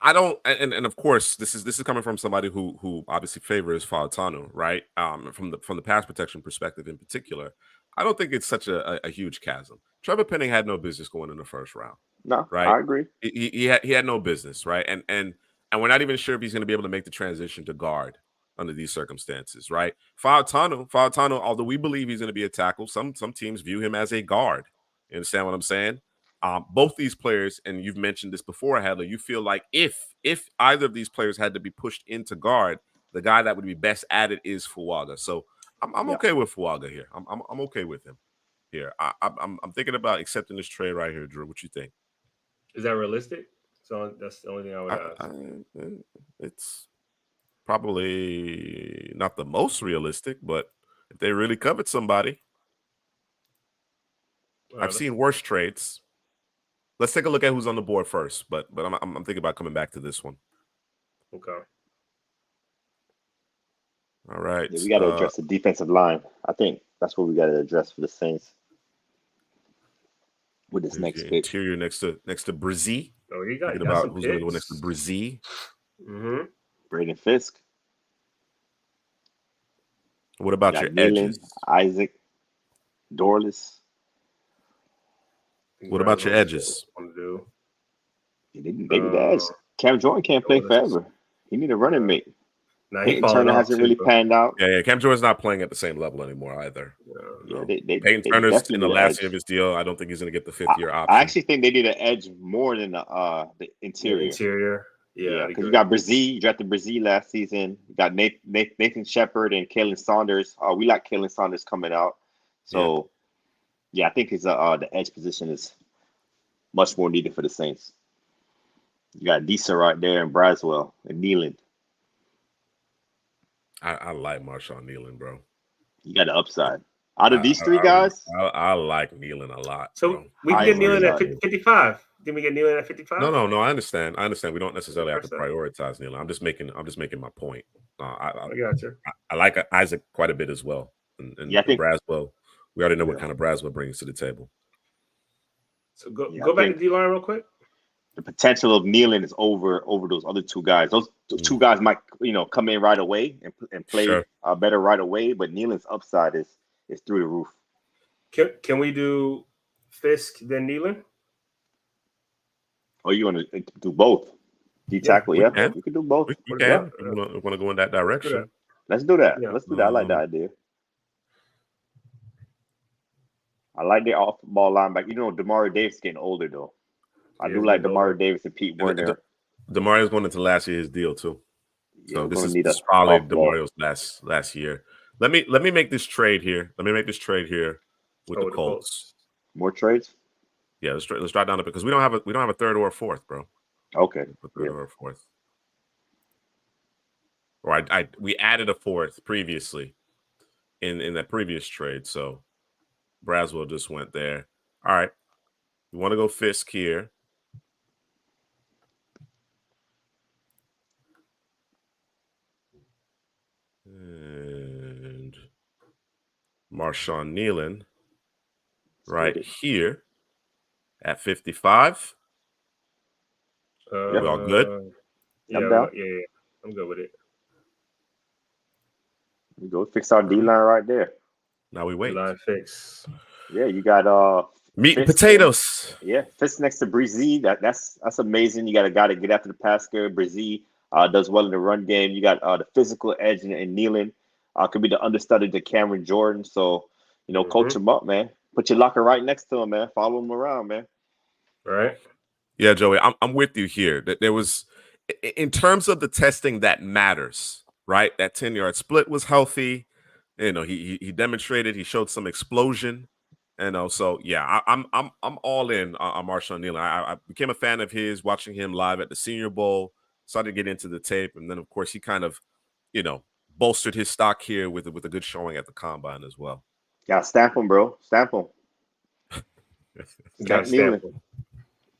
I don't, and of course, this is coming from somebody who obviously favors Fautano, right? From the pass protection perspective in particular, I don't think it's such a huge chasm. Trevor Penning had no business going in the first round. No, right? I agree. He had no business, right? And we're not even sure if he's going to be able to make the transition to guard under these circumstances, right? Fautano, although we believe he's going to be a tackle, some teams view him as a guard. You understand what I'm saying? Both these players, and you've mentioned this before, Hadley, you feel like if either of these players had to be pushed into guard, the guy that would be best at it is Fuaga. So I'm okay with Fuaga here. I'm okay with him here. I'm thinking about accepting this trade right here, Drew. What you think? Is that realistic? So that's the only thing I would ask. It's probably not the most realistic, but if they really covered somebody, I've seen worse trades. Let's take a look at who's on the board first, but I'm thinking about coming back to this one. Okay. All right. Yeah, we got to address the defensive line. I think that's what we got to address for the Saints with this next pick. Interior next to Brzee. Oh, you got about some who's picks. going to go next to Brzee. Mm-hmm. Braden Fisk. What about your Nealon, edges? Isaac, Dorless. What about your edges? They need the edge. Cam Jordan can't play forever. He need a running mate. Peyton Turner hasn't really panned out. Yeah. Cam Jordan's not playing at the same level anymore either. Peyton They Turner's in the last year of his deal. I don't think he's going to get the fifth-year option. I actually think they need an edge more than the interior. Yeah, because you got Brzee. You drafted Brzee last season. You got Nathan Shepard and Kalen Saunders. We like Kalen Saunders coming out. So, I think it's the edge position is much more needed for the Saints. You got Deesa right there and Braswell and Nealon. I like Marshawn Nealon, bro. You got the upside. Out of these three guys, I like Nealon a lot. So bro. we can get Nealon at 55. Didn't we get Nealon at 55? No. I understand. We don't necessarily have to prioritize Nealon. I'm just making my point. I got you. I like Isaac quite a bit as well. And I think Braswell, we already know what kind of Braswell brings to the table. So go back to D-line real quick. The potential of Nealon is over those other two guys. Those two guys might come in right away and play better right away, but Nealon's upside is through the roof. Can we do Fisk then Nealon? Oh, you want to do both? D-tackle, we can do both. We can. We want to go in that direction. Let's do that. Let's do that. I like that idea. I like the off-ball linebacker. Demario Davis getting older, though. I do like Demario Davis and Pete Werner. Demario's going into last year's deal, too. So this is probably Demario's last year. Let me make this trade here. With the Colts. More trades? Yeah, let's drop down a bit because we don't have a third or a fourth, bro. Okay. A third or a fourth. Or we added a fourth previously in that previous trade, so Braswell just went there. All right. We want to go Fisk here. And Marshawn Nealon right here at 55. We all good? Yeah, I'm good with it. We go fix our D-line right there. Now we wait. D-line fix. Yeah, you got meat and potatoes. Fisk next to Brzee. That's amazing. You got a guy to get after the passer. Brzee does well in the run game. You got the physical edge in Nealon. Could be the understudy to Cameron Jordan. So, coach him up, man. Put your locker right next to him, man. Follow him around, man. All right. Yeah, Joey, I'm with you here. That there was, in terms of the testing that matters, right? That 10-yard split was healthy. He demonstrated. He showed some explosion. So yeah, I'm all in on Marshawn Nealon. I became a fan of his watching him live at the Senior Bowl. Started to get into the tape, and then of course he kind of, bolstered his stock here with a good showing at the combine as well. Yeah, stamp him, bro. Stamp him. Stamp him.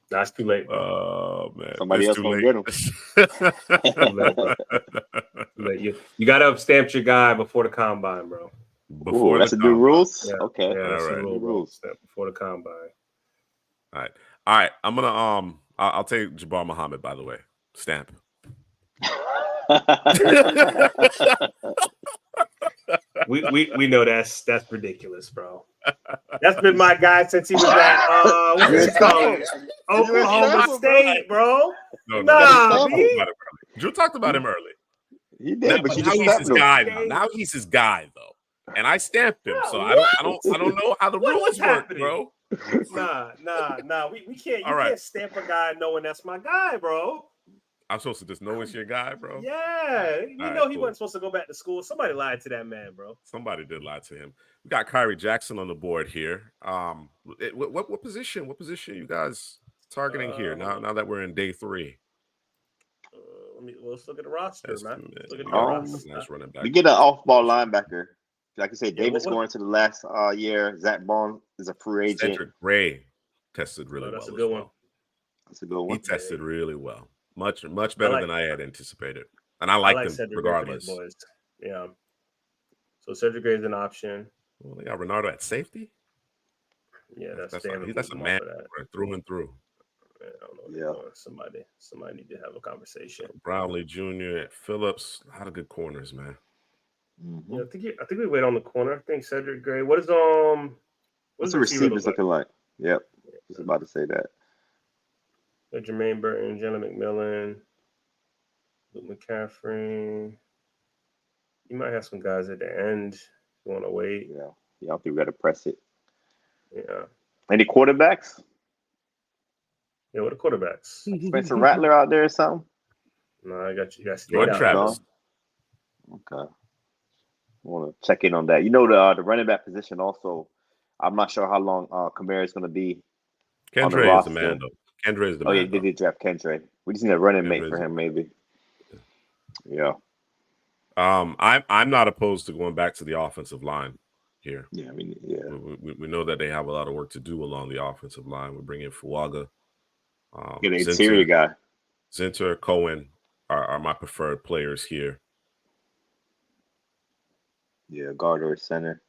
That's too late. Oh man, somebody else gonna get him. You gotta stamp your guy before the combine, bro. That's the new rules. Yeah. Okay, that's the new rules. Before the combine. All right. I'm gonna I'll take Jabbar Muhammad. By the way, stamp. we know that's ridiculous, bro. That's been my guy since he was at what's it called? Oklahoma State, bro. No. Drew talked about him early. He did, but now he's his guy. Now he's his guy, though, and I stamped him. So I don't know how the rules work, bro. Nah. We can't. You can't stamp a guy knowing that's my guy, bro. I'm supposed to just know it's your guy, bro. Yeah, he wasn't supposed to go back to school. Somebody lied to that man, bro. Somebody did lie to him. We got Kyrie Jackson on the board here. What position? What position are you guys targeting here? Now that we're in day 3. Let's look at the roster, man. Look at the roster. Nice running back. We get an off-ball linebacker. Like I said, Davis going into the last year. Zach Bond is a free agent. Cedric Gray tested really well. That's a good one. That's a good one. He tested really well. Much better than I had anticipated. And I like them Cedric regardless. Boys. Yeah. So Cedric Gray is an option. Well, they got Renardo at safety? Yeah, that's a man through and through. I don't know. Somebody need to have a conversation. Brownlee Jr. at Phillips. A lot of good corners, man. Mm-hmm. Yeah, I think we wait on the corner. I think Cedric Gray. What's the receivers looking like? Yep. I was about to say that. Jermaine Burton, Jalen McMillan, Luke McCaffrey. You might have some guys at the end. You want to wait? Yeah. I think we got to press it. Yeah. Any quarterbacks? Yeah, what are quarterbacks? Spencer Rattler out there or something? No, I got you. You got Jordan Travis. Okay. I want to check in on that. The running back position also. I'm not sure how long Kamara is going to be. Kendra is the man, though. Kendra is the man. Oh, yeah, they did draft Kendra. We just need a running mate for him, maybe. Yeah. I'm not opposed to going back to the offensive line here. Yeah, I mean, we know that they have a lot of work to do along the offensive line. We're bringing Fuaga, get an interior guy. Zinter, Cohen are my preferred players here. Yeah, guard or center.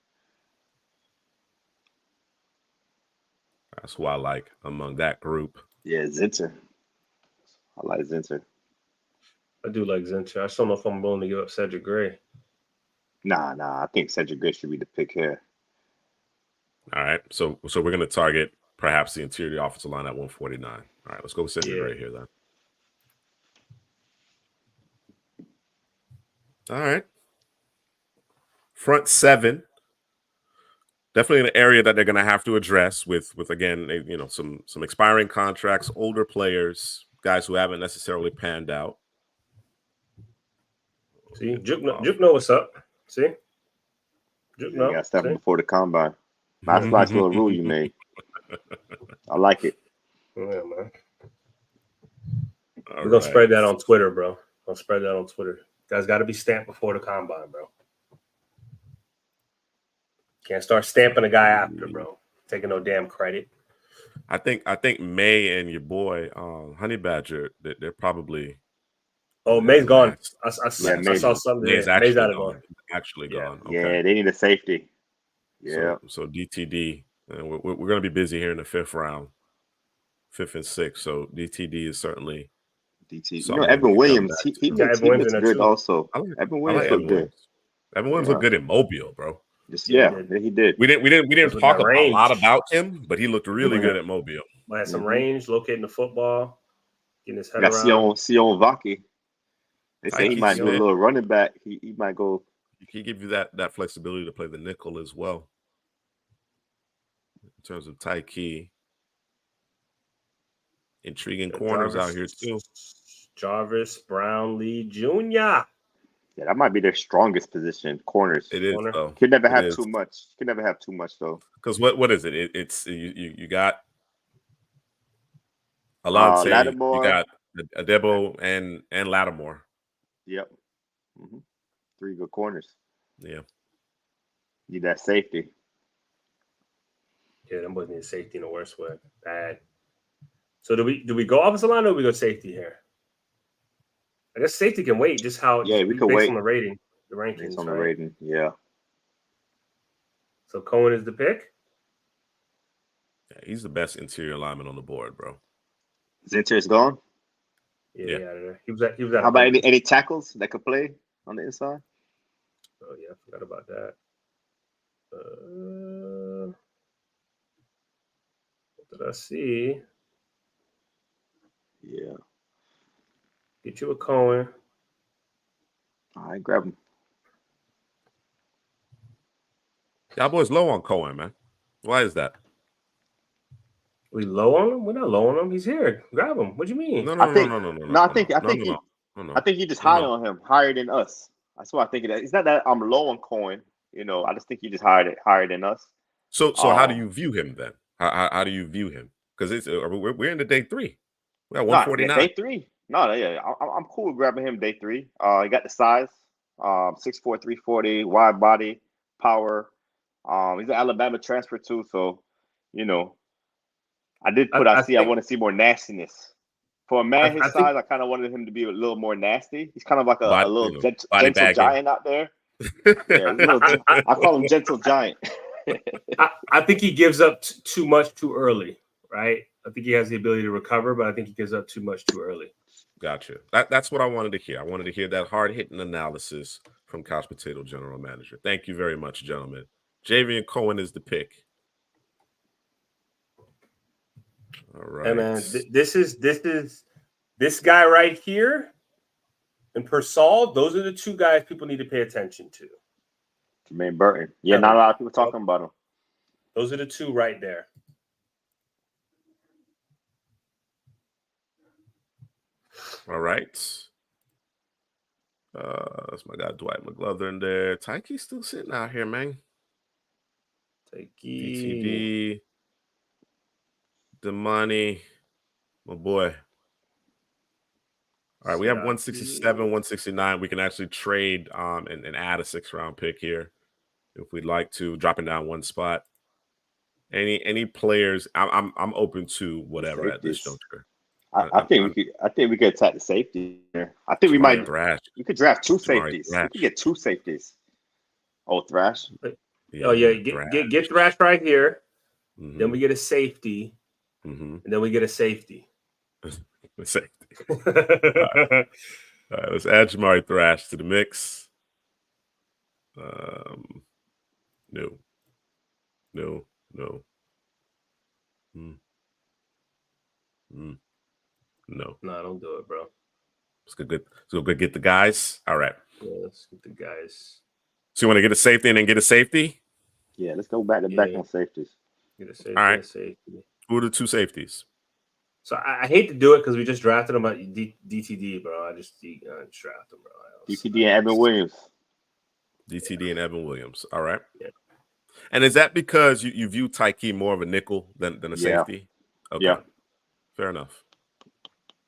That's who I like among that group. Yeah, Zinter. I like Zinter. I do like Zinter. I just don't know if I'm willing to give up Cedric Gray. Nah. I think Cedric Gray should be the pick here. All right. So we're going to target perhaps the interior offensive line at 149. All right. Let's go with Cedric Gray here then. All right. Front seven. Definitely an area that they're going to have to address with again, some expiring contracts, older players, guys who haven't necessarily panned out. See, Juke know what's up. See, Juke know. You got to step before the combine. That's a nice little rule you made. I like it. Yeah, man. We're gonna spread that on Twitter, bro. I'll spread that on Twitter. Guys got to be stamped before the combine, bro. Can't start stamping a guy after, bro. Taking no damn credit. I think May and your boy Honey Badger, they're probably. Oh, May's gone. I saw something. May's actually gone. Actually gone. Okay. Yeah, they need a safety. Yeah. So DTD, we're going to be busy here in the 5th round, 5th and 6th. So DTD is certainly. DTD. Evan Williams, he looks good also. Evan Williams looked good. Evan Williams looked good in Mobile, bro. Yeah, he did. We didn't talk a lot about him, but he looked really good at Mobile. Had some range, locating the football, getting his head around. Sion Vaki. They say he might do a little running back. He might go. He give you that flexibility to play the nickel as well. In terms of Tyke. Intriguing corners out here too. Jarvis Brownlee Jr. Yeah, that might be their strongest position, corners. It is. Can never have too much. Can never have too much though. Because what is it? It's you got Alonso, you got Adebo and Lattimore. Yep. 3 good corners. Yeah. Need that safety. Yeah, them boys need safety in the worst way. Bad. So do we go offensive line or do we go safety here? I guess safety can wait. Just how we can wait on the rating, the rankings. Based on the rating, yeah. So Cohen is the pick. Yeah, he's the best interior lineman on the board, bro. Zinter is gone. Yeah. He was at. How about any tackles that could play on the inside? Oh yeah, I forgot about that. What did I see? Yeah. Get you a Cohen. All right, grab him. Y'all boys low on Cohen, man. Why is that? We low on him? We're not low on him. He's here. Grab him. What do you mean? No. I think you just high on him, higher than us. That's what I think. It's not that I'm low on Cohen. I just think you just higher than us. So how do you view him then? How do you view him? Because we're into day 3. We're at 149. Day 3. No, yeah, I'm cool with grabbing him day 3. He got the size, 6'4", 340, wide body, power. He's an Alabama transfer too, so I did put. I want to see more nastiness. For a man his size, I kind of wanted him to be a little more nasty. He's kind of like a little gentle giant out there. Yeah, I call him gentle giant. I think he gives up too much too early, right? I think he has the ability to recover, but I think he gives up too much too early. Gotcha. That's what I wanted to hear. I wanted to hear that hard-hitting analysis from Couch Potato General Manager. Thank you very much, gentlemen. Javian Cohen is the pick. All right. Hey man, this guy right here and Persall, those are the 2 guys people need to pay attention to. Jermaine Burton. Yeah, not a lot of people talking about him. Those are the 2 right there. All right. That's my guy Dwight McGlothern there. Tyke's still sitting out here, man. Tyke. DTD. Damani, my boy. All right, we have 167, 169. We can actually trade and add a 6th-round pick here if we'd like to, dropping down one spot. Any players? I'm open to whatever at this juncture. I think we could attack the safety there. I think we might. Thrash. You could draft 2 Jamari safeties. Thrash. You could get 2 safeties. Oh, Thrash. Yeah, get Thrash right here. Mm-hmm. Then we get a safety. Mm-hmm. And then we get a safety. Safety. All right, let's add Jamari Thrash to the mix. No. No, don't do it, bro. Let's go get the guys. All right. Yeah, let's get the guys. So you want to get a safety and then get a safety? Yeah, let's go back to back on safeties. Get a safety. All right. Safety. Who are the 2 safeties? So I hate to do it because we just drafted him at DTD, bro. I just draft him, bro. DTD and Evan Williams. DTD and Evan Williams. All right. Yeah. And is that because you view Tyke more of a nickel than a safety? Okay. Yeah. Fair enough.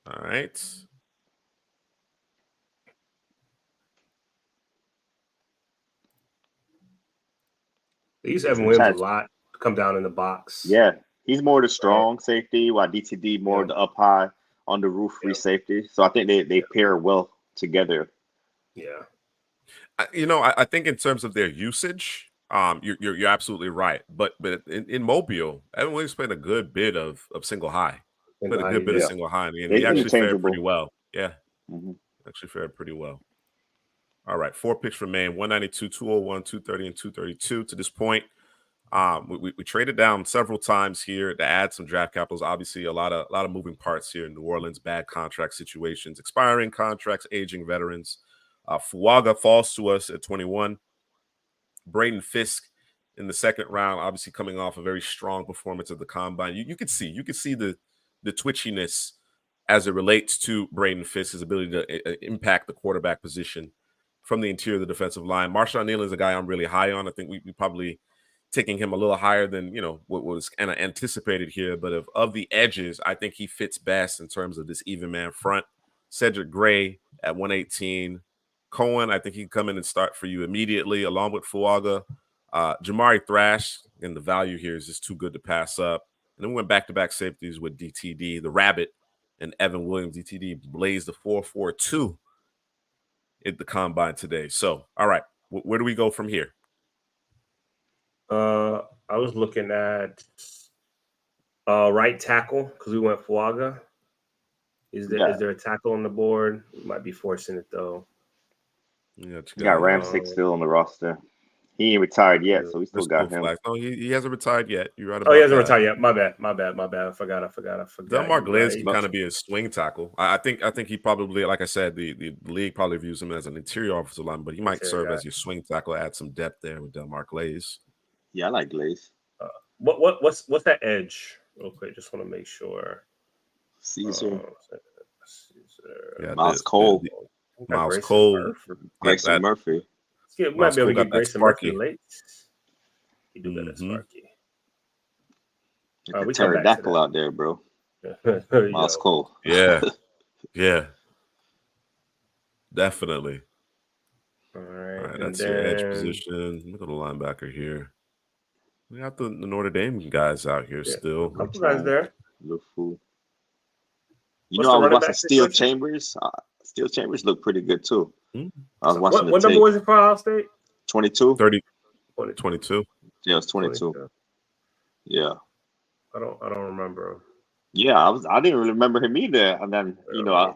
All right. They use Evan Williams a lot to come down in the box. Yeah. He's more the strong safety, while DTD more the up high on the roof free safety. So I think they pair well together. Yeah. I think in terms of their usage, you're absolutely right. But in Mobile, Evan Williams played a good bit of single high. Played a good bit of single high. And he actually fared pretty well. Yeah. Mm-hmm. Actually fared pretty well. All right. 4 picks remain: 192, 201, 230, and 232 to this point. We traded down several times here to add some draft capitals. Obviously, a lot of moving parts here in New Orleans. Bad contract situations, expiring contracts, aging veterans. Fuaga falls to us at 21. Braden Fisk in the 2nd round, obviously coming off a very strong performance at the combine. You could see the twitchiness as it relates to Braden Fisk, his ability to impact the quarterback position from the interior of the defensive line. Marshawn Neal is a guy I'm really high on. I think we probably taking him a little higher than what was kind of anticipated here. But of the edges, I think he fits best in terms of this even man front. Cedric Gray at 118. Cohen, I think he can come in and start for you immediately, along with Fuaga. Jamari Thrash, and the value here is just too good to pass up. And then we went back-to-back safeties with DTD, the Rabbit, and Evan Williams. DTD blazed the 4.42 at the combine today. So, all right, where do we go from here? I was looking at right tackle because we went Fuaga. Is there a tackle on the board? We might be forcing it though. You got Ramsey still on the roster. He ain't retired yet, so we still got him. No, he hasn't retired yet. You're right about he hasn't retired yet. My bad. I forgot. Delmar Glaze can kind of be a swing tackle. I think he probably, like I said, the league probably views him as an interior offensive lineman, but he might serve as your swing tackle, add some depth there with Delmar Glaze. Yeah, I like Glaze. What's that edge? Real quick, just want to make sure. Caesar. Yeah, Miles Cole. Miles Cole. Grayson Murphy. Yeah, we might be able to get Grayson Murphy late. You do that at Sparky. We pterodactyl out there, bro. Miles Cole. Yeah. Yeah. Definitely. All right. That's your edge position. Look at the linebacker here. We got the Notre Dame guys out here still. A couple guys there. Look fool. I was watching Steel Chambers. Steel Chambers look pretty good too. I was watching what number was it for Ohio State? 22. 22. Yeah, it's 22. Yeah. I don't remember. Yeah, I didn't really remember him either. And then,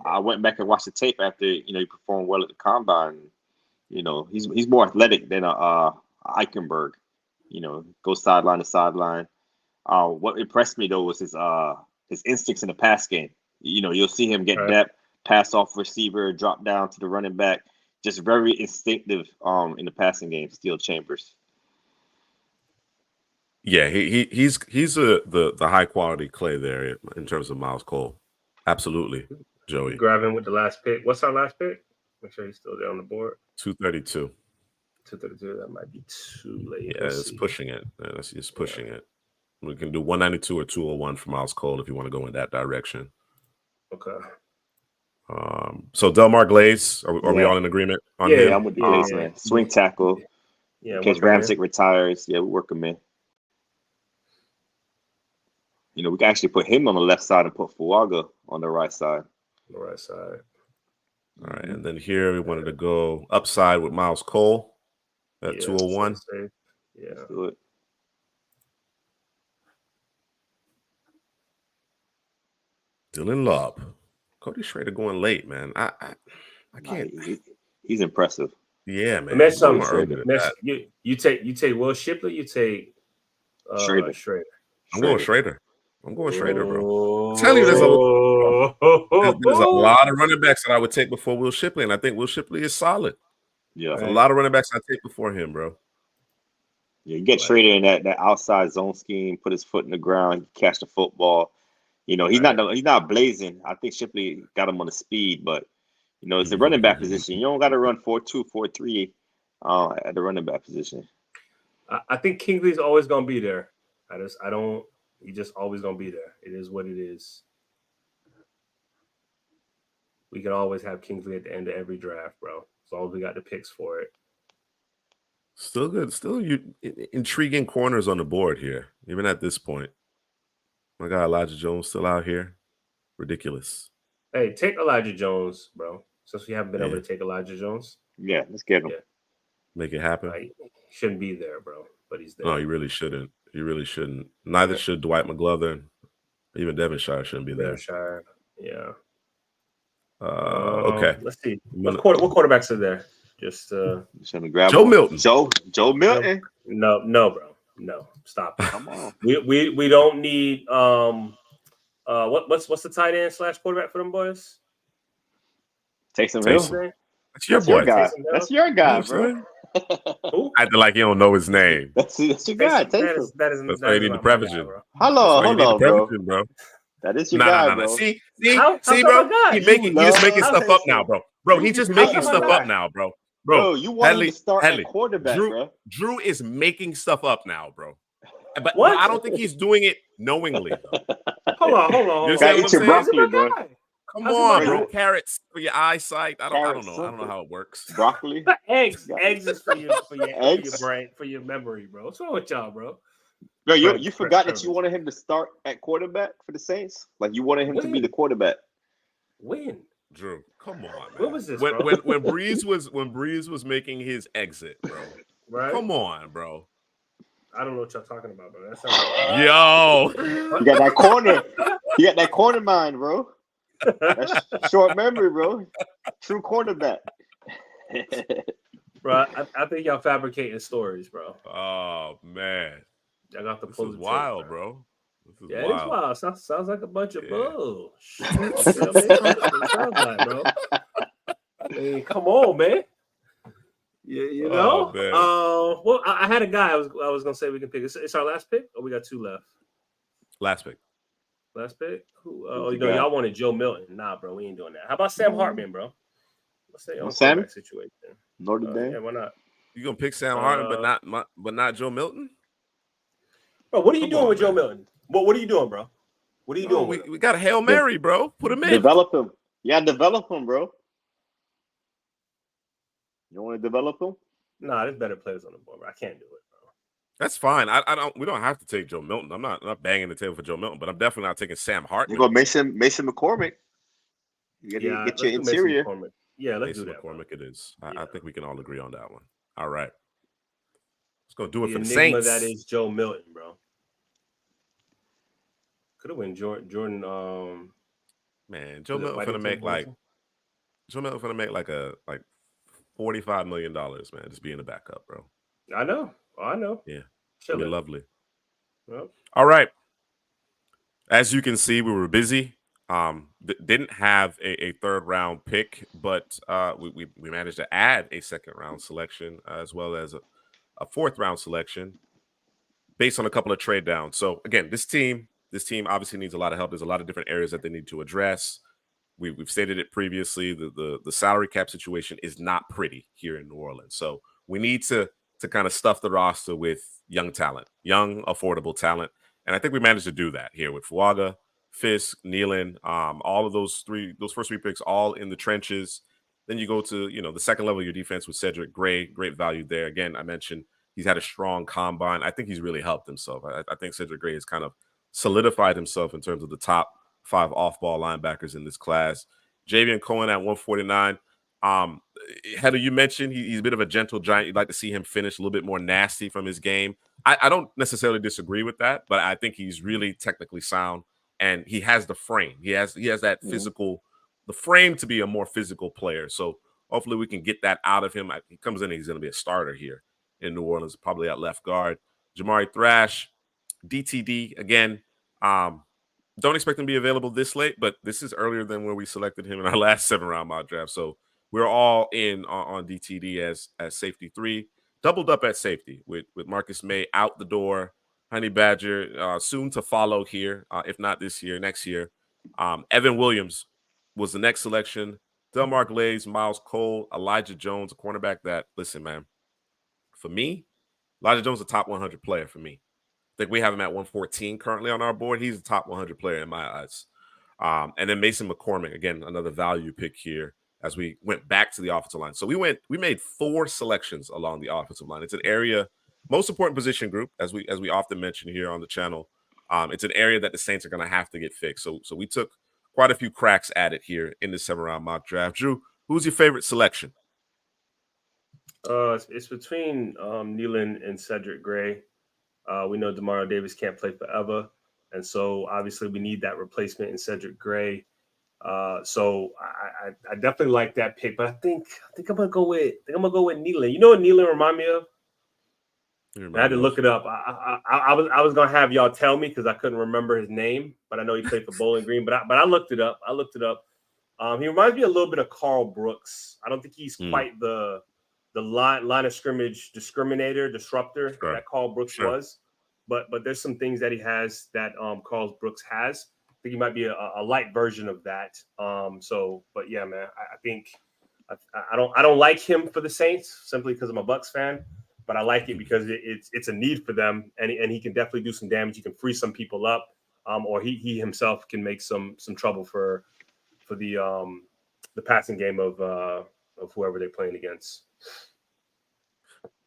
I went back and watched the tape after, he performed well at the combine. He's more athletic than Eichenberg. Goes sideline to sideline. What impressed me though was his instincts in the pass game. You'll see him get depth, pass off receiver, drop down to the running back. Just very instinctive in the passing game. Steel Chambers. Yeah, he's the high quality clay there in terms of Miles Cole. Absolutely, Joey. Grab him with the last pick. What's our last pick? Make sure he's still there on the board. 232. 232. That might be too late. Yeah, it's pushing it. It's pushing it. We can do 192 or 201 for Miles Cole if you want to go in that direction. Okay. So Delmar Glaze, are we all in agreement on him? Yeah, I'm with the Glaze, man. Swing tackle. Yeah, in case Ramczyk retires, we'll work him in. You know, we can actually put him on the left side and put Fuaga on the right side. The right side. All right, and then here we wanted to go upside with Miles Cole at 201. Yeah. Let's do it. Dylan Lobb. Cody Schrader going late, man. I can't. He's impressive. Yeah, man. That's something. You take Will Shipley, you take Schrader. I'm going Schrader. Bro. I'm telling you, there's a lot of running backs that I would take before Will Shipley, and I think Will Shipley is solid. Yeah. There's a lot of running backs I take before him, bro. Yeah, you get Schrader in that outside zone scheme, put his foot in the ground, catch the football. You know, he's not blazing. I think Shipley got him on the speed, but you know, it's the running back position. You don't got to run 4-2, 4-3 at the running back position. I think Kingley's always gonna be there. He's just always gonna be there. It is what it is. We can always have Kingsley at the end of every draft, bro. As long as we got the picks for it. Still good. Still intriguing corners on the board here, even at this point. My guy Elijah Jones still out here. Ridiculous. Hey, take Elijah Jones, bro. Since we haven't been able to take Elijah Jones. Yeah, let's get him. Yeah. Make it happen. He shouldn't be there, bro. But he's there. No, he really shouldn't. Neither should Dwight McGlothern. Even Devonshire shouldn't be there. Devonshire, yeah. Okay. Let's see. What quarterbacks are there? Just trying to grab Joe Milton. Joe Milton. No, bro. No, stop it. Come on. We don't need what's the tight end / quarterback for them boys? Taysom Hill. That's your boy. That's your guy, bro. I feel like you don't know his name. That's your guy. That's why you need the prevision. Hold on, bro. That is your guy, bro. See, bro. He just making stuff up now, bro. Bro, he just making stuff up now, bro. Bro, you want him to start at quarterback, bro. Drew is making stuff up now, bro. But I don't think he's doing it knowingly, though. Hold on. You gotta eat your broccoli, bro. Come on, bro. Carrots for your eyesight. I don't know how it works. Broccoli. Eggs is for your brain, for your memory, bro. What's wrong with y'all, bro? Bro, you forgot that you wanted him to start at quarterback for the Saints? Like you wanted him to be the quarterback. When? Drew, come on, man. What was this, when Breeze was making his exit, bro. Right? Come on, bro. I don't know what y'all talking about, bro. Yo, you got that corner. You got that corner mind, bro. That's short memory, bro. True quarterback. Bro, I think y'all fabricating stories, bro. Oh man, I got the this is wild, bro. It is wild. Sounds like a bunch of bull. Sounds like, bro. I mean, come on, man. You know. Well, I had a guy. I was gonna say we can pick. It's our last pick, or we got two left. Last pick. Who? Y'all wanted Joe Milton. Nah, bro, we ain't doing that. How about Sam Hartman, bro? Let's say on Sam situation. Notre Dame. Yeah, why not? You gonna pick Sam Hartman, but not Joe Milton? Bro, what are you doing with Joe Milton? What are you doing, bro? What are you doing? We got a Hail Mary, bro. Put him in. Develop him. Yeah, develop him, bro. You don't want to develop him? Nah, there's better players on the board, bro. I can't do it, bro. That's fine. We don't have to take Joe Milton. I'm not banging the table for Joe Milton, but I'm definitely not taking Sam Hartman. You go Mason McCormick. You gotta get your interior. Yeah, let's Mason do that. McCormick it is. I think we can all agree on that one. All right. Let's go do it the for the Saints. Saints. That is Joe Milton, bro. Could have been Jordan. Man, Joe Milton gonna make like $45 million, man, just being a backup, bro. I know. Yeah, it'd be lovely. Well. All right. As you can see, we were busy. Didn't have a third round pick, but we managed to add a second round selection as well as a fourth round selection based on a couple of trade downs. So again, this team obviously needs a lot of help. There's a lot of different areas that they need to address. We've stated it previously. The salary cap situation is not pretty here in New Orleans. So we need to kind of stuff the roster with young talent, young affordable talent. And I think we managed to do that here with Fuaga, Fisk, Nealon, all of those first 3 picks, all in the trenches. Then you go to, the second level of your defense with Cedric Gray, great value there. Again, I mentioned he's had a strong combine. I think he's really helped himself. I think Cedric Gray has kind of solidified himself in terms of the top 5 off-ball linebackers in this class. Javion Cohen at 149. Heather, you mentioned he's a bit of a gentle giant. You'd like to see him finish a little bit more nasty from his game. I don't necessarily disagree with that, but I think he's really technically sound, and he has the frame. He has that physical, the frame to be a more physical player. So hopefully we can get that out of him. He comes in, he's going to be a starter here in New Orleans, probably at left guard. Jamari Thrash, DTD again. Don't expect him to be available this late, but this is earlier than where we selected him in our last 7-round mock draft. So we're all in on DTD as safety 3. Doubled up at safety with Marcus May out the door. Honey Badger soon to follow here, if not this year, next year. Evan Williams was the next selection. Delmar Glaze, Miles Cole, Elijah Jones, a cornerback that, listen, man, for me, Elijah Jones is a top 100 player for me. I think we have him at 114 currently on our board. He's a top 100 player in my eyes. And then Mason McCormick, again, another value pick here as we went back to the offensive line. So we made 4 selections along the offensive line. It's an area, most important position group, as we often mention here on the channel. It's an area that the Saints are going to have to get fixed. So we took quite a few cracks at it here in the 7-round mock draft. Drew, who's your favorite selection? It's between Nealon and Cedric Gray. We know Demario Davis can't play forever, and so obviously we need that replacement in Cedric Gray. So I definitely like that pick, but I think I'm gonna go with Nealon. You know what Nealon remind me of? I had to look it up. I was gonna have y'all tell me because I couldn't remember his name, but I know he played for Bowling Green. But I looked it up. He reminds me a little bit of Carl Brooks. I don't think he's quite the line of scrimmage disruptor that Carl Brooks was, but there's some things that he has that Carl Brooks has. I think he might be a light version of that. But yeah, man, I think I don't like him for the Saints simply because I'm a Bucs fan, but I like it because it's a need for them, and he can definitely do some damage. He can free some people up, or he himself can make some trouble for the passing game of whoever they're playing against.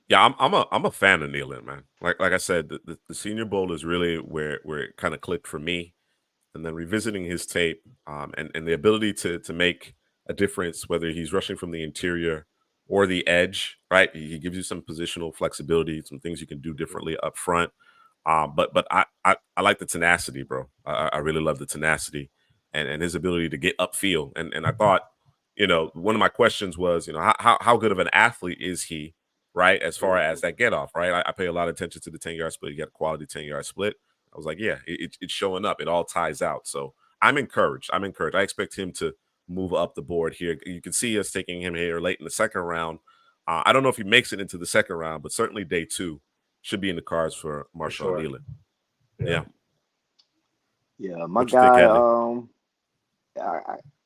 Yeah, I'm a fan of Nealon, man. Like I said, the Senior Bowl is really where it kind of clicked for me. And then revisiting his tape and the ability to make a difference, whether he's rushing from the interior or the edge, right? He gives you some positional flexibility, some things you can do differently up front. But I like the tenacity, bro. I really love the tenacity and his ability to get upfield. And I thought, one of my questions was, how good of an athlete is he, right? As far as that get off, right? I pay a lot of attention to the 10-yard split. You got a quality 10-yard split. I was like, yeah, it's showing up. It all ties out. So I'm encouraged. I expect him to move up the board here. You can see us taking him here late in the second round. I don't know if he makes it into the second round, but certainly day 2 should be in the cards for Marshawn Nealon. Yeah, my guy.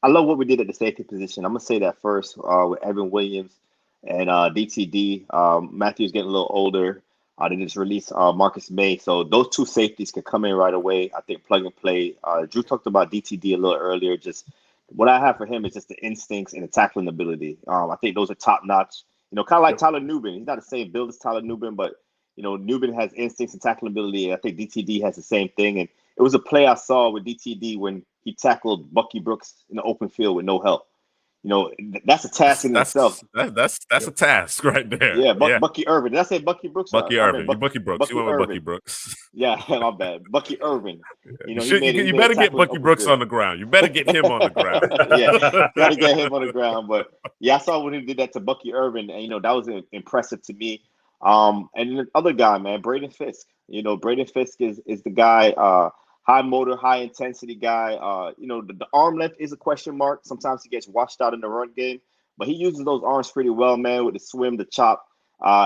I love what we did at the safety position. I'm gonna say that first with Evan Williams and DTD. Matthew's getting a little older. They just released Marcus May. So those 2 safeties can come in right away. I think plug and play. Drew talked about DTD a little earlier. Just what I have for him is just the instincts and the tackling ability. I think those are top notch. Kind of like Tyler Nubin. He's not the same build as Tyler Nubin, but Nubin has instincts and tackling ability. And I think DTD has the same thing. And it was a play I saw with DTD when he tackled Bucky Brooks in the open field with no help. That's a task in itself. That's a task right there. Yeah, Bucky Irvin. Did I say Bucky Brooks? Bucky Irvin. Bucky Brooks. You went with Bucky Brooks. Yeah, my bad. Bucky Irvin. You better get Bucky Brooks on the ground. You better get him on the ground. Yeah, gotta get him on the ground. But yeah, I saw when he did that to Bucky Irvin, and that was impressive to me. And the other guy, man, Braden Fisk. Braden Fisk is the guy. High motor, high intensity guy. The arm length is a question mark. Sometimes he gets washed out in the run game, but he uses those arms pretty well, man, with the swim, the chop.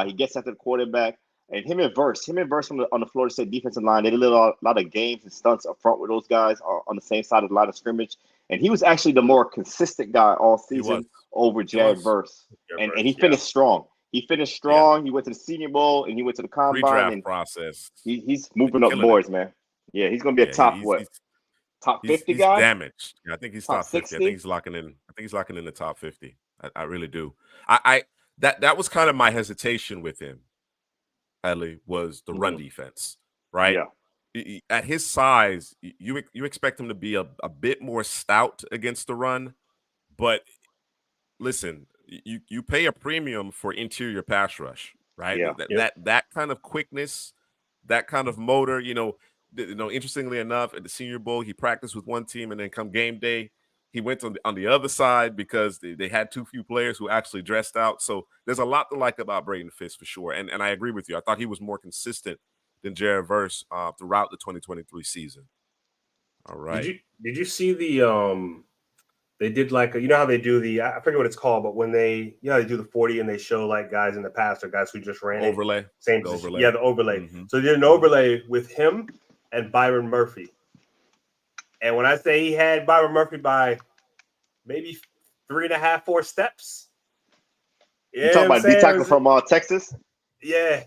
He gets after the quarterback. And him and Verse on the Florida State defensive line, they did a lot of games and stunts up front with those guys on the same side of the line of scrimmage. And he was actually the more consistent guy all season over Jared Verse. And he finished strong. He finished strong. Yeah. He went to the Senior Bowl and he went to the combine. Pre-draft process. He's moving up boards, man. Yeah, he's gonna be a top 50 he's guy, damaged. Yeah, I think he's top 50. I think 60. he's locking in. I think he's locking in the top 50. I really do. I that was kind of my hesitation with him, Headley, was the run defense, right? Yeah, At his size, you expect him to be a bit more stout against the run, but listen, you pay a premium for interior pass rush, right? yeah. That kind of quickness, that kind of motor. Interestingly enough, at the Senior Bowl, he practiced with one team, and then come game day, he went on the other side because they had too few players who actually dressed out. So there's a lot to like about Braden Fisk for sure. And I agree with you. I thought he was more consistent than Jared Verse throughout the 2023 season. All right. Did you see the they did like you know how they do the I forget what it's called, but when they they do the 40 and they show like guys in the past or guys who just ran overlay, same position. Overlay. Yeah, the overlay. Mm-hmm. So they did an overlay with him and Byron Murphy. And when I say he had Byron Murphy by maybe 3.5, 4 steps. You talking about D-tackle from Texas? Yeah.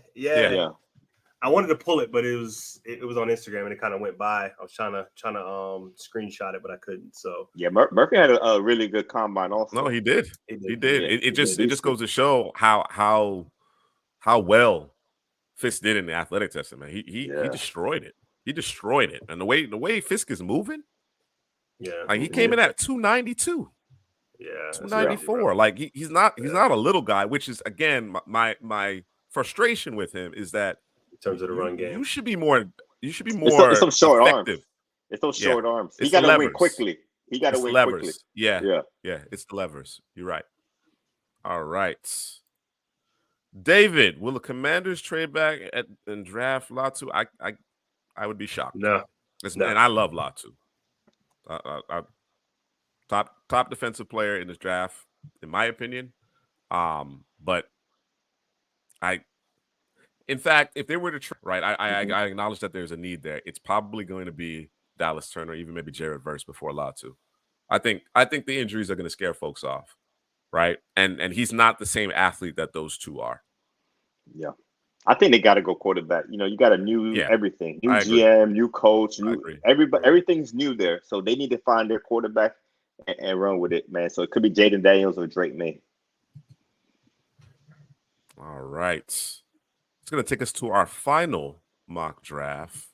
I wanted to pull it, but it was on Instagram and it kind of went by. I was trying to screenshot it, but I couldn't. So yeah, Murphy had a really good combine also. No, he did. He did. Yeah, it just goes to show how well Fisk did in the athletic testing, man. He destroyed it. He destroyed it. And the way Fisk is moving, like he came in at 292. Yeah, 294. Like he's not a little guy, which is again my frustration with him is that in terms of the run game, it's those short effective. Arms. It's those short arms. He got to win quickly. Yeah. It's the levers. You're right. All right. David, will the Commanders trade back and draft Latu? I would be shocked. No. And I love Latu. Top defensive player in this draft, in my opinion. But in fact, if they were to trade, right, I acknowledge that there's a need there. It's probably going to be Dallas Turner, even maybe Jared Verse before Latu. I think the injuries are going to scare folks off, right? And he's not the same athlete that those two are. Yeah. I think they got to go quarterback. You got a new everything, new GM, new coach, everything's new there. So they need to find their quarterback and run with it, man. So it could be Jaden Daniels or Drake May. All right. It's going to take us to our final mock draft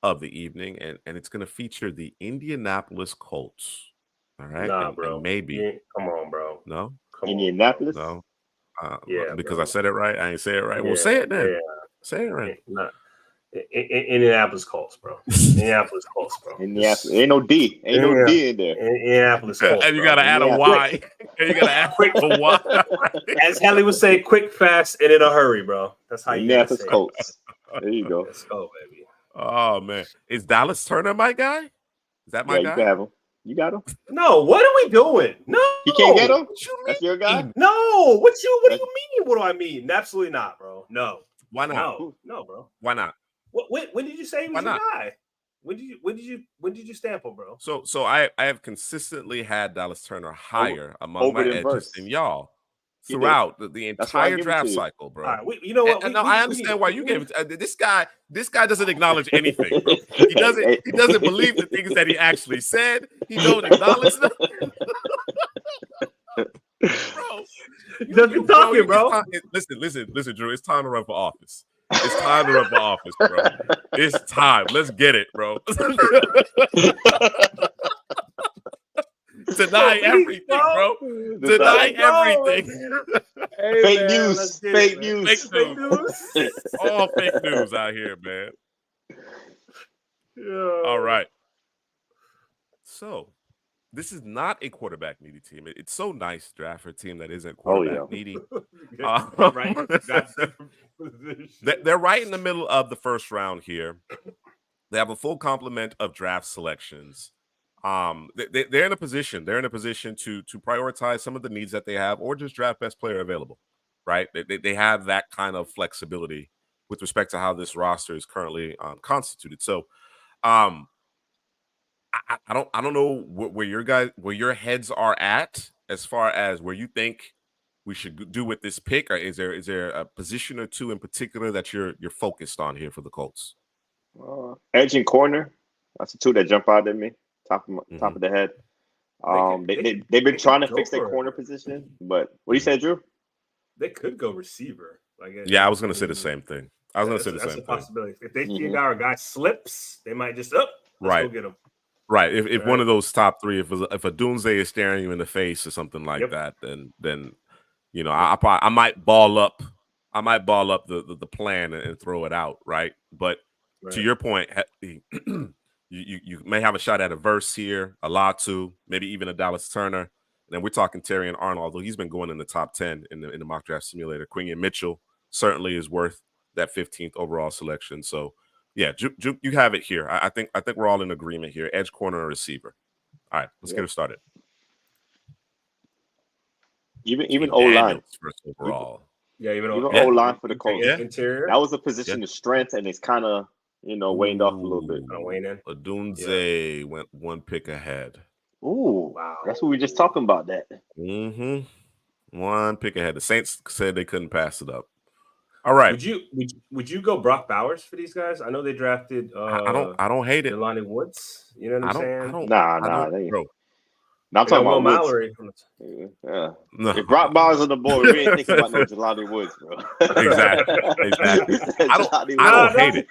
of the evening, and it's going to feature the Indianapolis Colts. All right. Nah, bro. And maybe. Come on, bro. No? Indianapolis? No. Because bro. I said it right. I ain't say it right. Well, say it then. Yeah. Say it right. Indianapolis Colts, bro. Indianapolis Colts, bro. Indianapolis. Ain't no D. Ain't no D in there. Indianapolis Colts. And you got to add a Y. And you got to add a Y. As Hallie would say, quick, fast, and in a hurry, bro. That's how you Indianapolis say Colts. There you go. Let's go, baby. Oh, man. Is Dallas Turner my guy? Is that my guy? You can have him. You got him? No, what are we doing? No. You can't get him? What you mean? That's your guy? No. What do you mean? What do I mean? Absolutely not, bro. No. Why not? No, bro. Why not? When did you say he was your guy? When did you stamp him, bro? So I have consistently had Dallas Turner higher among my edges than y'all throughout the entire draft cycle, bro. All right, you know what? I understand why you gave it. This guy doesn't acknowledge anything, bro. He doesn't believe the things that he actually said. He don't acknowledge them. Bro, you're talking, bro. Listen, Drew. It's time to run for office. It's time to run for office, bro. It's time. Let's get it, bro. Deny everything, bro. Deny everything. Hey, fake news. Fake news. All fake news out here, man. Yeah. All right. So, this is not a quarterback needy team. It's so nice to draft for a team that isn't quarterback needy. Right. They're right in the middle of the first round here. They have a full complement of draft selections. They're in a position. They're in a position to prioritize some of the needs that they have, or just draft best player available. Right? They have that kind of flexibility with respect to how this roster is currently constituted. So, I don't know where your heads are at as far as where you think we should do with this pick, or is there a position or two in particular that you're focused on here for the Colts? Edge and corner. That's the two that jump out at me. Top of the head. They've been trying to fix their corner position, but what do you say, Drew? They could go receiver. Yeah, I was going to say the same thing. That's a possibility. If they see a guy slips, they might just let's go get him. Right. If one of those top three, if a Doomsday is staring you in the face or something like that, then you know I might ball up. I might ball up the plan and throw it out. Right. But to your point, you may have a shot at a Verse here, a Latu, maybe even a Dallas Turner. And then we're talking Terry and Arnold, although he's been going in the top 10 in the mock draft simulator. Quinion Mitchell certainly is worth that 15th overall selection. So yeah, Juke, you have it here. I think we're all in agreement here. Edge, corner, or receiver. All right, let's get it started. Even O-line first overall. Even O-line for the Colts. Interior. That was a position of strength, and it's kind of waned off a little bit. Odunze went one pick ahead. Ooh, wow! That's what we were just talking about. That. One pick ahead. The Saints said they couldn't pass it up. All right. Would you go Brock Bowers for these guys? I know they drafted. I don't hate it. Jelani Woods. You know what I'm saying? Nah. No, I'm talking about Mallory. Yeah. No. If Brock Bowers on the board, we ain't thinking about no Jelani Woods, bro. Exactly. I don't hate it.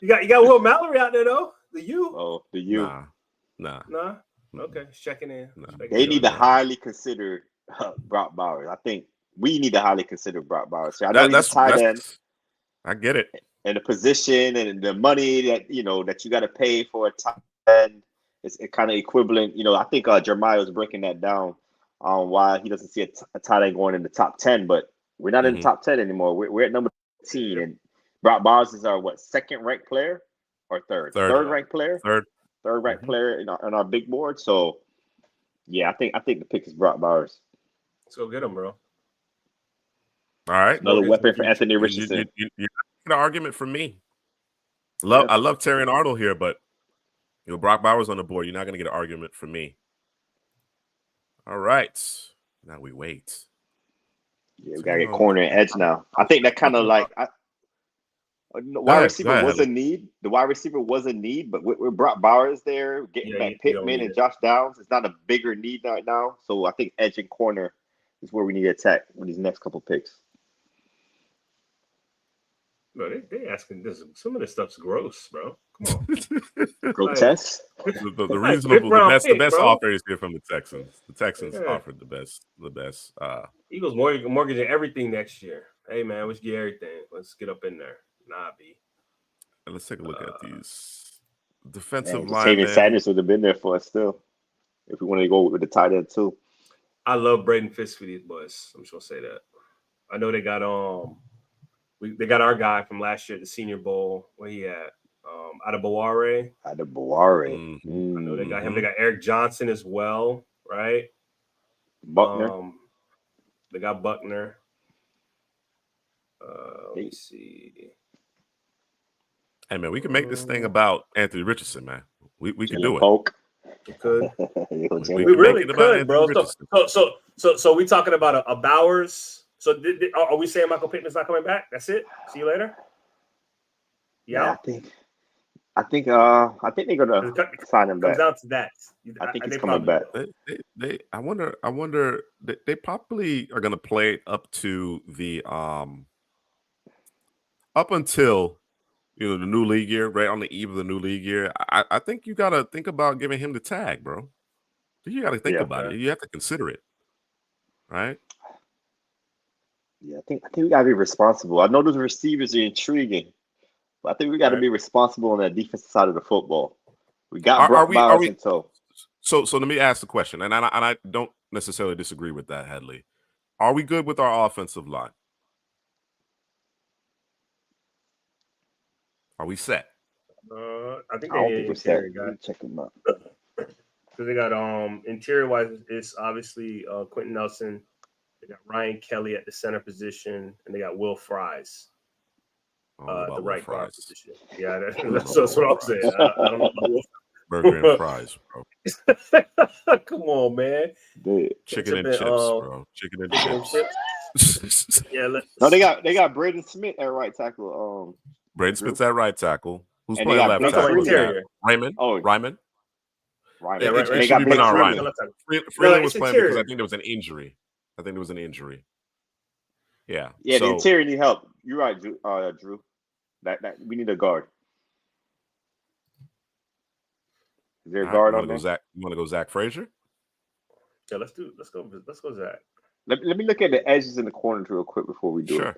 You got Will Mallory out there though. The U. Oh, the U. Nah. Okay, checking in. They need to highly consider Brock Bowers. I think we need to highly consider Brock Bowers. So I know he's tight end. I get it. And the position and the money that that you got to pay for a tight end is kind of equivalent. I think Jeremiah was breaking that down on why he doesn't see a tight end going in the top 10. But we're not in the top 10 anymore. We're at number 15, and Brock Bowers is our second ranked player or third ranked player. Third ranked player on our big board. So yeah, I think the pick is Brock Bowers. Let's go get him, bro. All right, another weapon for Anthony Richardson. You're not an argument from me. I love Terry and Arnold here, but Brock Bowers on the board. You're not going to get an argument from me. All right, now we wait. Yeah, we got to get corner and edge now. I think that kind of wide receiver was a need. The wide receiver was a need, but with Brock Bowers there, getting back Pittman and Josh Downs, it's not a bigger need right now. So I think edge and corner is where we need to attack with these next couple picks. Bro, they asking this. Some of this stuff's gross, bro. Come on. Grotesque. The reasonable, the best offer is here from the Texans. The Texans offered the best. Eagles mortgaging everything next year. Hey man, let's get everything. Let's get up in there. Nah, B. Let's take a look at these defensive line. Taven Sanders would have been there for us still, if we wanted to go with the tight end too. I love Braden Fisk for these boys. I'm just gonna say that. I know they got they got our guy from last year at the Senior Bowl. Where he at? Adebaware. Mm-hmm. I know they got him. They got Eric Johnson as well, right? Buckner. They got Buckner. Let me see. Hey man, we can make this thing about Anthony Richardson, man. We can do it. Polk. We could. We really could, bro. So we talking about a Bowers. So are we saying Michael Pittman's not coming back? That's it. See you later. Yeah, I think they're gonna sign him back. Comes down to that. I think he's coming back. I wonder. They probably are gonna play it up to the up until the new league year, right on the eve of the new league year. I think you gotta think about giving him the tag, bro. You gotta think about it. You have to consider it, right? Yeah, I think we gotta be responsible. I know those receivers are intriguing, but I think we gotta be responsible on that defensive side of the football. We got Brock Bowers in tow. So let me ask the question, and I don't necessarily disagree with that, Headley. Are we good with our offensive line? Are we set? I think we're set. Check them out. Because they got interior wise, it's obviously Quentin Nelson. They got Ryan Kelly at the center position, and they got Will Fries, the right guard position. Yeah, that's what I'm saying. I don't know about Will. Burger and fries, bro. Come on, man. Chicken and chips, bro. Chicken and chips. Yeah. No, they got Braden Smith at right tackle. Braden Smith's at right tackle. Who's And they playing got left Blake tackle? Freeman. Is that Interior. Ryman? Oh, Ryman? right. Yeah, It, right. it They should got have Blake been all Freeman. right. Freeman No, was it's playing because I interior. think there was an injury. Yeah. Yeah, the So interior need help. You're right, Drew. That we need a guard. Is there a all right, guard on there? you want to go Zach Frazier? Yeah, let's go Zach. Let me look at the edges in the corners real quick before we do Sure.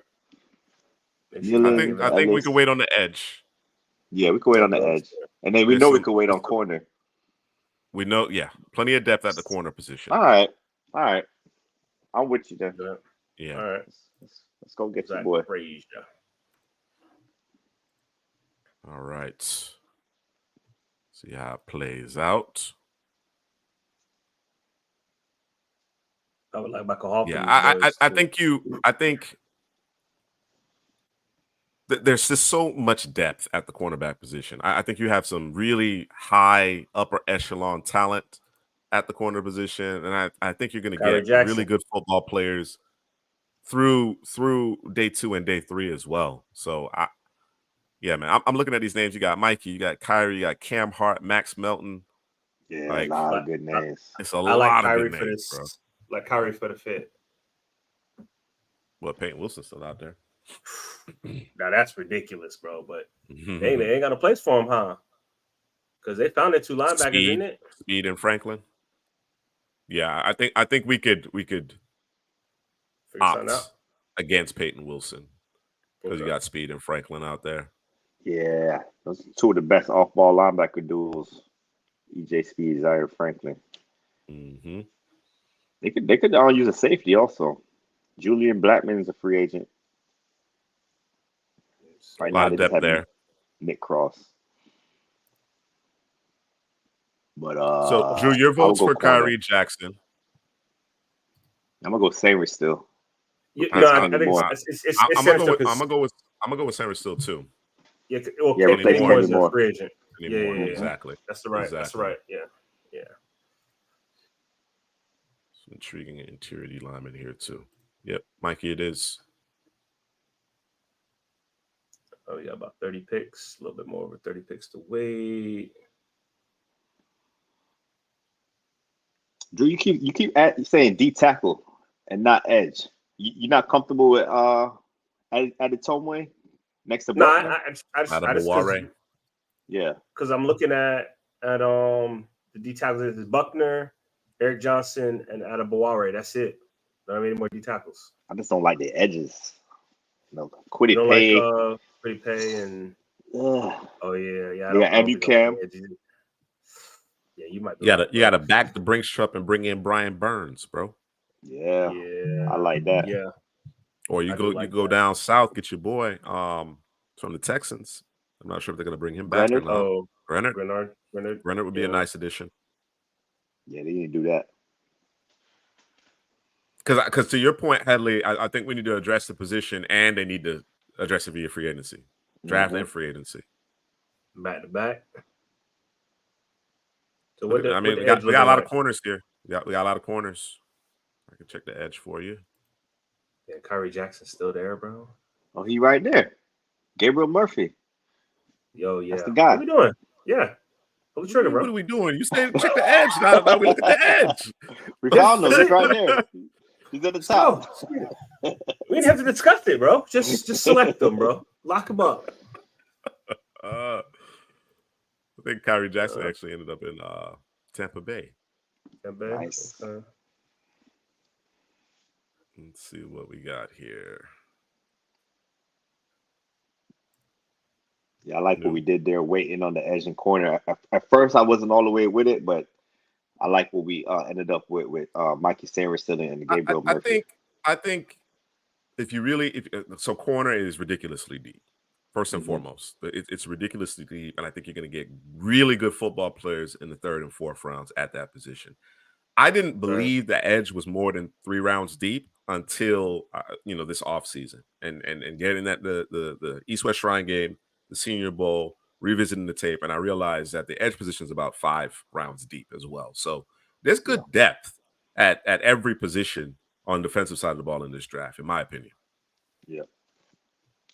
Make Miller, sure I you think give it I up. think we Ellis. can wait on the edge. it. Yeah, we can wait on the Okay. edge, and then we There's know we some- can wait on corner. We know, yeah, plenty of depth at the corner position. All right. I'm with you then. Yeah. All right. Let's go get your Zach boy. Frazier. All right. See how it plays out. I would like Michael Hall. Yeah, I think there's just so much depth at the cornerback position. I think you have some really high upper echelon talent at the corner position, and I think you're going to get really good football players through day 2 and day 3 as well. So yeah, man, I'm looking at these names. You got Mikey, you got Kyrie, you got Cam Hart, Max Melton. Yeah, a lot of good names. It's a lot of good names, bro. Like Kyrie for the fit. Well, Peyton Wilson's still out there. Now that's ridiculous, bro. But they ain't got a place for him, huh? Because they found their 2 linebackers in it. Speed and Franklin. Yeah, I think we could opt against Peyton Wilson because you got Speed and Franklin out there. Yeah, those are 2 of the best off-ball linebacker duels. EJ Speed, Zaire Franklin. Mm-hmm. They could use a safety also. Julian Blackman is a free agent. Right a lot now, of depth there. Nick Cross. But so Drew, your votes for Kyrie Jackson. I'm gonna go Sanders still. I'm gonna go with Sanders still too. Yeah, replace Kenny Moore's Moore. a free agent. Yeah, exactly. That's right. Yeah. Some intriguing interior D lineman here too. Yep, Mikey, it is. Oh, yeah, about 30 picks, a little bit more over 30 picks to wait. Drew, you keep saying D tackle and not edge. You're not comfortable with Adetomwe next to Buckner? Yeah, because I'm looking at the D tackles is Buckner, Eric Johnson, and Adebaware. That's it. Don't have any more D tackles. I just don't like the edges. No, Quiddy Pay. Quiddy Pay and Yeah, Abucam. Yeah, you might. You gotta back the Brinks truck and bring in Brian Burns, bro. Yeah, I like that. Yeah, or you go down south, get your boy from the Texans. I'm not sure if they're gonna bring him back or not. Renard would be a nice addition. Yeah, they need to do that. Because to your point, Headley, I think we need to address the position and they need to address it via free agency, draft and free agency, back to back. So we got a lot of corners here. We got a lot of corners. I can check the edge for you. Yeah, Kyrie Jackson's still there, bro. Oh, he right there. Gabriel Murphy. Yo, yeah. That's the guy. What are we doing? Yeah. Pull the trigger, bro. What are we doing? You stay check the edge. Now we look at the edge. We found him. He's right there. He's at the top. We didn't have to discuss it, bro. Just select them, bro. Lock them up. I think Kyrie Jackson actually ended up in Tampa Bay. Nice. Okay. Let's see what we got here. Yeah, I like what we did there, waiting on the edge and corner. At first, I wasn't all the way with it, but I like what we ended up with Mikey Sanders and Gabriel Murphy. I think so corner is ridiculously deep. First and foremost, it's ridiculously deep, and I think you're going to get really good football players in the 3rd and 4th rounds at that position. I didn't believe the edge was more than 3 rounds deep until this offseason and getting that the East-West Shrine game, the Senior Bowl, revisiting the tape, and I realized that the edge position is about 5 rounds deep as well. So there's good depth at every position on the defensive side of the ball in this draft, in my opinion. Yeah,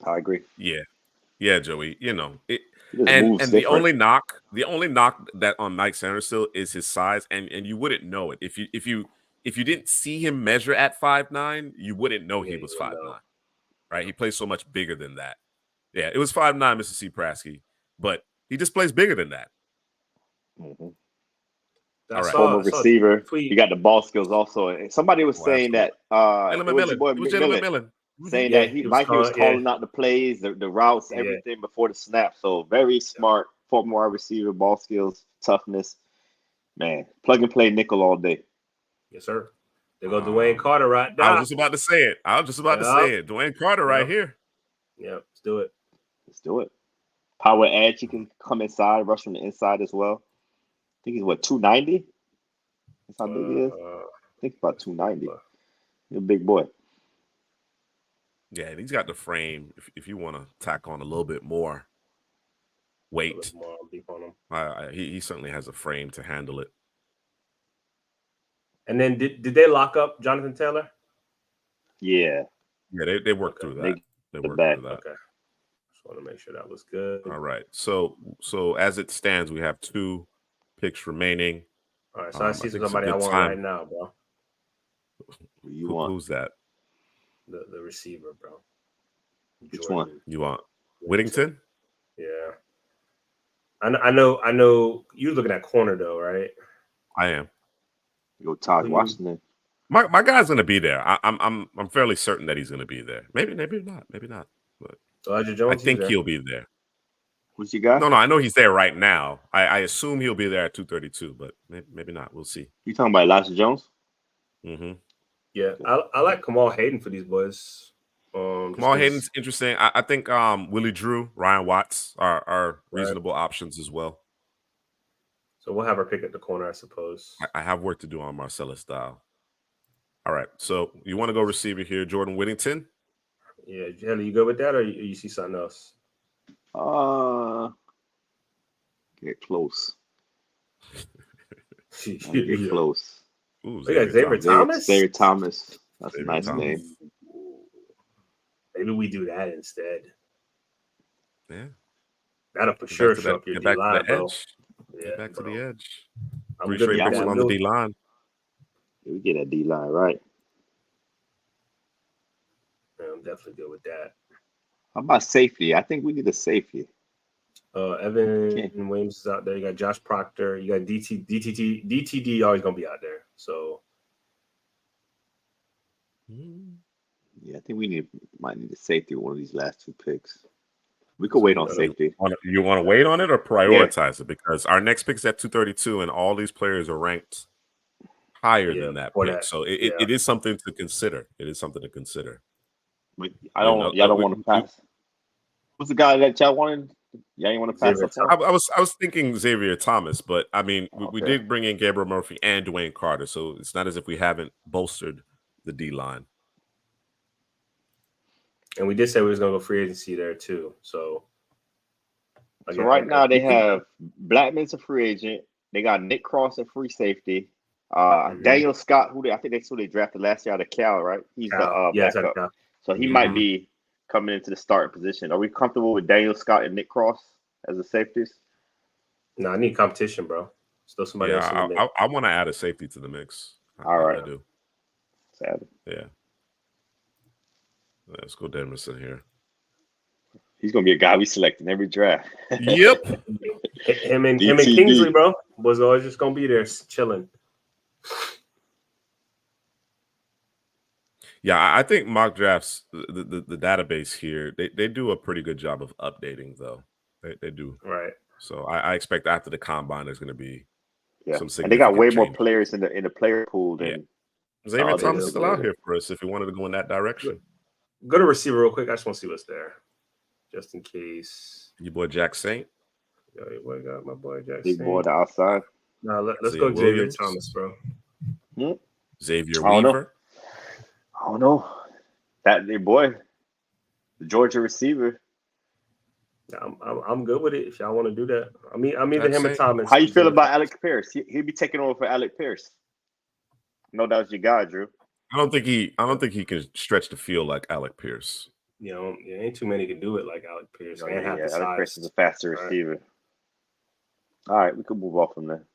I agree. Yeah, Joey. And the only knock that on Mike Sanderson is his size, and you wouldn't know it if you didn't see him measure at 5'9", you wouldn't know he was 5'9", right? He plays so much bigger than that. Yeah, it was 5'9", Mr. C. Prasky, but he just plays bigger than that. Mm-hmm. All right. Former receiver. He got the ball skills also. And somebody was saying that it was your boy McMillan. Saying that Mike was calling out the plays, the routes, everything before the snap. So very smart, former wide receiver, ball skills, toughness. Man, plug and play nickel all day. Yes, sir. There goes Dwayne Carter right there. I was just about to say it. Dwayne Carter right here. Yeah, let's do it. Let's do it. Power edge, he can come inside, rush from the inside as well. I think he's 290? That's how big he is? I think about 290. He's a big boy. Yeah, and he's got the frame. If you want to tack on a little bit more weight, he certainly has a frame to handle it. And then did they lock up Jonathan Taylor? Yeah. Yeah, they worked through that. They worked through that. Okay. Just want to make sure that was good. All right. So as it stands, we have 2 picks remaining. All right. So I see somebody I want right now, bro. Who's that? The receiver, bro. Which one? You want Whittington? Yeah. I know you're looking at corner though, right? I am. Go Todd Washington. My guy's gonna be there. I'm fairly certain that he's gonna be there. Maybe not. But Elijah Jones, I think he'll be there. Who's your guy? No, I know he's there right now. I assume he'll be there at 232, but maybe not. We'll see. You talking about Elijah Jones? Mm-hmm. Yeah, I like Kamal Hayden for these boys. Kamal Hayden's interesting. I think Willie Drew, Ryan Watts are reasonable options as well. So we'll have our pick at the corner, I suppose. I have work to do on Marcellus Dial. All right, so you want to go receiver here, Jordan Whittington? Yeah, Jelly, you go with that, or you see something else? Get close. Get close. Ooh, Xavier Thomas? Xavier Thomas. That's a nice name. Maybe we do that instead. Yeah. That'll for sure show up your D-line, bro. Get back to the edge. I'm 3 straight picks on the D-line. We get that D-line right. Yeah, I'm definitely good with that. How about safety? I think we need a safety. Evan Williams is out there. You got Josh Proctor. You got DTD always going to be out there. So, yeah, I think we might need a safety with one of these last 2 picks. We could wait on safety. You want to wait on it or prioritize it? Because our next pick's at 232, and all these players are ranked higher than that pick. So it is something to consider. But y'all don't want to pass. What's the guy that y'all wanted? Y'all didn't want to pass up on? I was thinking Xavier Thomas, but I mean, we did bring in Gabriel Murphy and Dwayne Carter, so it's not as if we haven't bolstered the D line. And we did say we was going to go free agency there too. So right now they have Blackman's a free agent. They got Nick Cross at free safety. Daniel Scott, I think that's who they drafted last year out of Cal, right? He's the backup. So he might be coming into the starting position. Are we comfortable with Daniel Scott and Nick Cross as the safeties? No, I need competition, bro. Still somebody else in the mix. I want to add a safety to the mix. All right. I do. Sad. Yeah. Let's go Demerson here. He's gonna be a guy we select in every draft. Yep. him and Kingsley, bro, was always just gonna be there chilling. Yeah, I think mock drafts, the database here, they do a pretty good job of updating, though. They do. Right. So I expect after the combine, there's going to be some significant and they got way change. more players in the player pool than Xavier Thomas is still out here for us if we wanted to go in that direction. Go to receiver real quick. I just want to see what's there, just in case. Your boy Jack Saint. Yo, your boy got my boy Jack Big Saint. boy on the outside. No, let's go Xavier Thomas, bro. Xavier Weaver. I don't know. That their boy, the Georgia receiver. I'm good with it if y'all want to do that. I'm either him or Thomas. How you feel about Alec Pierce? He'll be taking over for Alec Pierce. No, that was your guy, Drew. I don't think he can stretch the field like Alec Pierce. ain't too many can do it like Alec Pierce. And have the Alec size. Pierce is a faster receiver. All right, we can move off from there.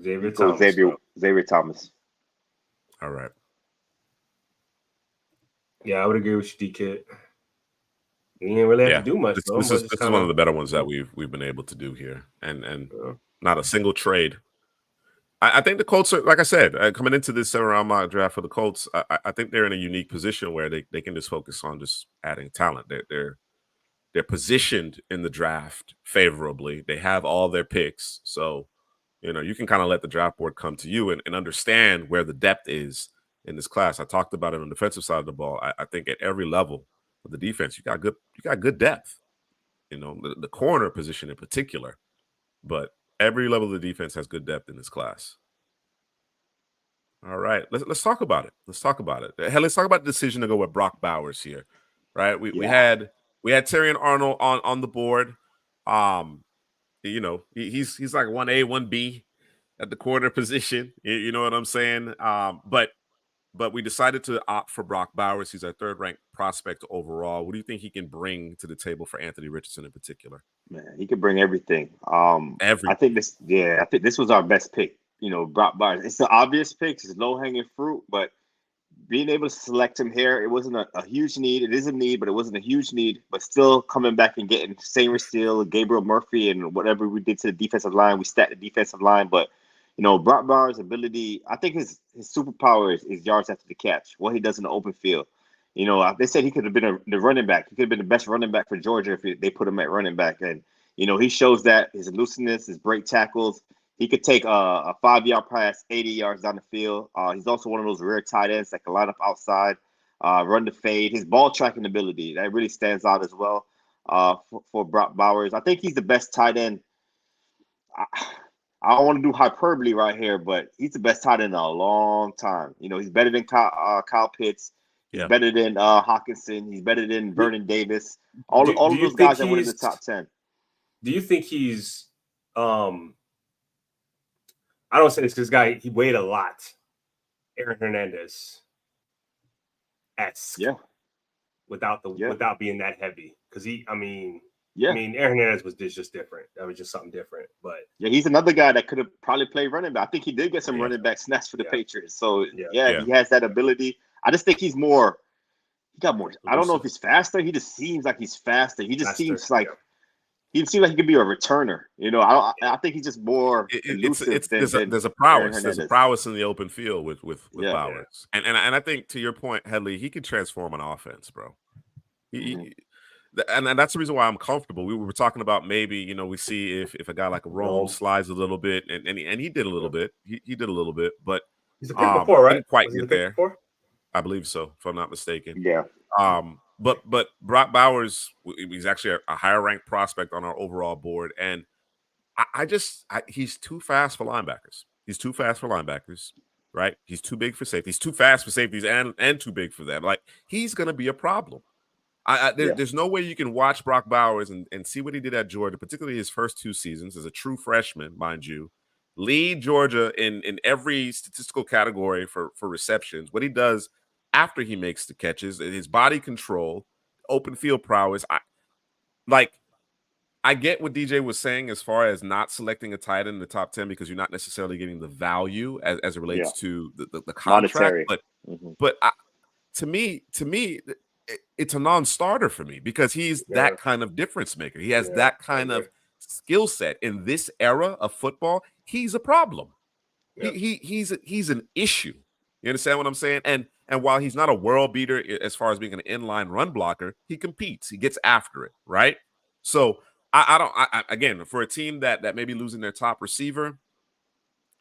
Xavier Thomas. All right. Yeah, I would agree with you, D-Kid. He didn't really have to do much. This is one of the better ones that we've been able to do here, and not a single trade. I think the Colts are, like I said, coming into this 7-round mock draft for the Colts. I think they're in a unique position where they can just focus on just adding talent. They're positioned in the draft favorably. They have all their picks, so you can kind of let the draft board come to you and understand where the depth is in this class. I talked about it on the defensive side of the ball. I think at every level of the defense, you got good depth. The corner position in particular, but every level of the defense has good depth in this class. All right, let's talk about it. Let's talk about it. Hell, let's talk about the decision to go with Brock Bowers here. Right? We had Terry and Arnold on the board. He's like 1A, 1B at the corner position. You know what I'm saying? But we decided to opt for Brock Bowers. He's our third-ranked prospect overall. What do you think he can bring to the table for Anthony Richardson in particular? Man, he could bring everything. I think this was our best pick. Brock Bowers. It's the obvious pick. It's low-hanging fruit, but being able to select him here, it wasn't a huge need. It is a need, but it wasn't a huge need. But still coming back and getting Samer Steele, Gabriel Murphy, and whatever we did to the defensive line, we stacked the defensive line. But Brock Bowers' ability, I think his superpower is yards after the catch, what he does in the open field. They said he could have been the running back. He could have been the best running back for Georgia if they put him at running back. And, he shows that his elusiveness, his break tackles. He could take a 5-yard pass 80 yards down the field. He's also one of those rare tight ends that can line up outside, run the fade. His ball tracking ability, that really stands out as well for Brock Bowers. I think he's the best tight end. I don't want to do hyperbole right here, but he's the best tight end in a long time. He's better than Kyle Pitts. He's better than Hawkinson. He's better than Vernon Davis. All of those guys that went in the top 10. Do you think he's I don't say this because this guy, he weighed a lot. Aaron Hernandez. Without being that heavy. Because Aaron Hernandez was just different. That was just something different. But he's another guy that could have probably played running back. I think he did get some running back snaps for the Patriots. So he has that ability. I just think he got more. I don't know if he's faster. He just seems like he's faster. He just seems like he could be a returner. I think he's just more elusive. There's a prowess. There's a prowess in the open field with Bowers. And I think, to your point, Headley, he can transform an offense, bro. And that's the reason why I'm comfortable. We were talking about maybe, we see if a guy like Rome slides a little bit, and he did a little bit. He did a little bit, but he's a pick before, right? Didn't quite get there. I believe so, if I'm not mistaken. Yeah. But Brock Bowers, he's actually a higher ranked prospect on our overall board, and he's too fast for linebackers. Right? He's too big for safeties. He's too fast for safeties and too big for them. Like, he's going to be a problem. There's no way you can watch Brock Bowers and see what he did at Georgia, particularly his first 2 seasons as a true freshman, mind you, lead Georgia in every statistical category for receptions. What he does after he makes the catches, his body control, open field prowess. I get what DJ was saying as far as not selecting a tight end in the top 10 because you're not necessarily getting the value as it relates to the contract. Monetary. But to me, it's a non-starter for me because he's that kind of difference maker. He has that kind of skill set in this era of football. He's a problem. Yeah. He's an issue. You understand what I'm saying? And while he's not a world beater as far as being an inline run blocker, he competes. He gets after it, right? So again, for a team that may be losing their top receiver,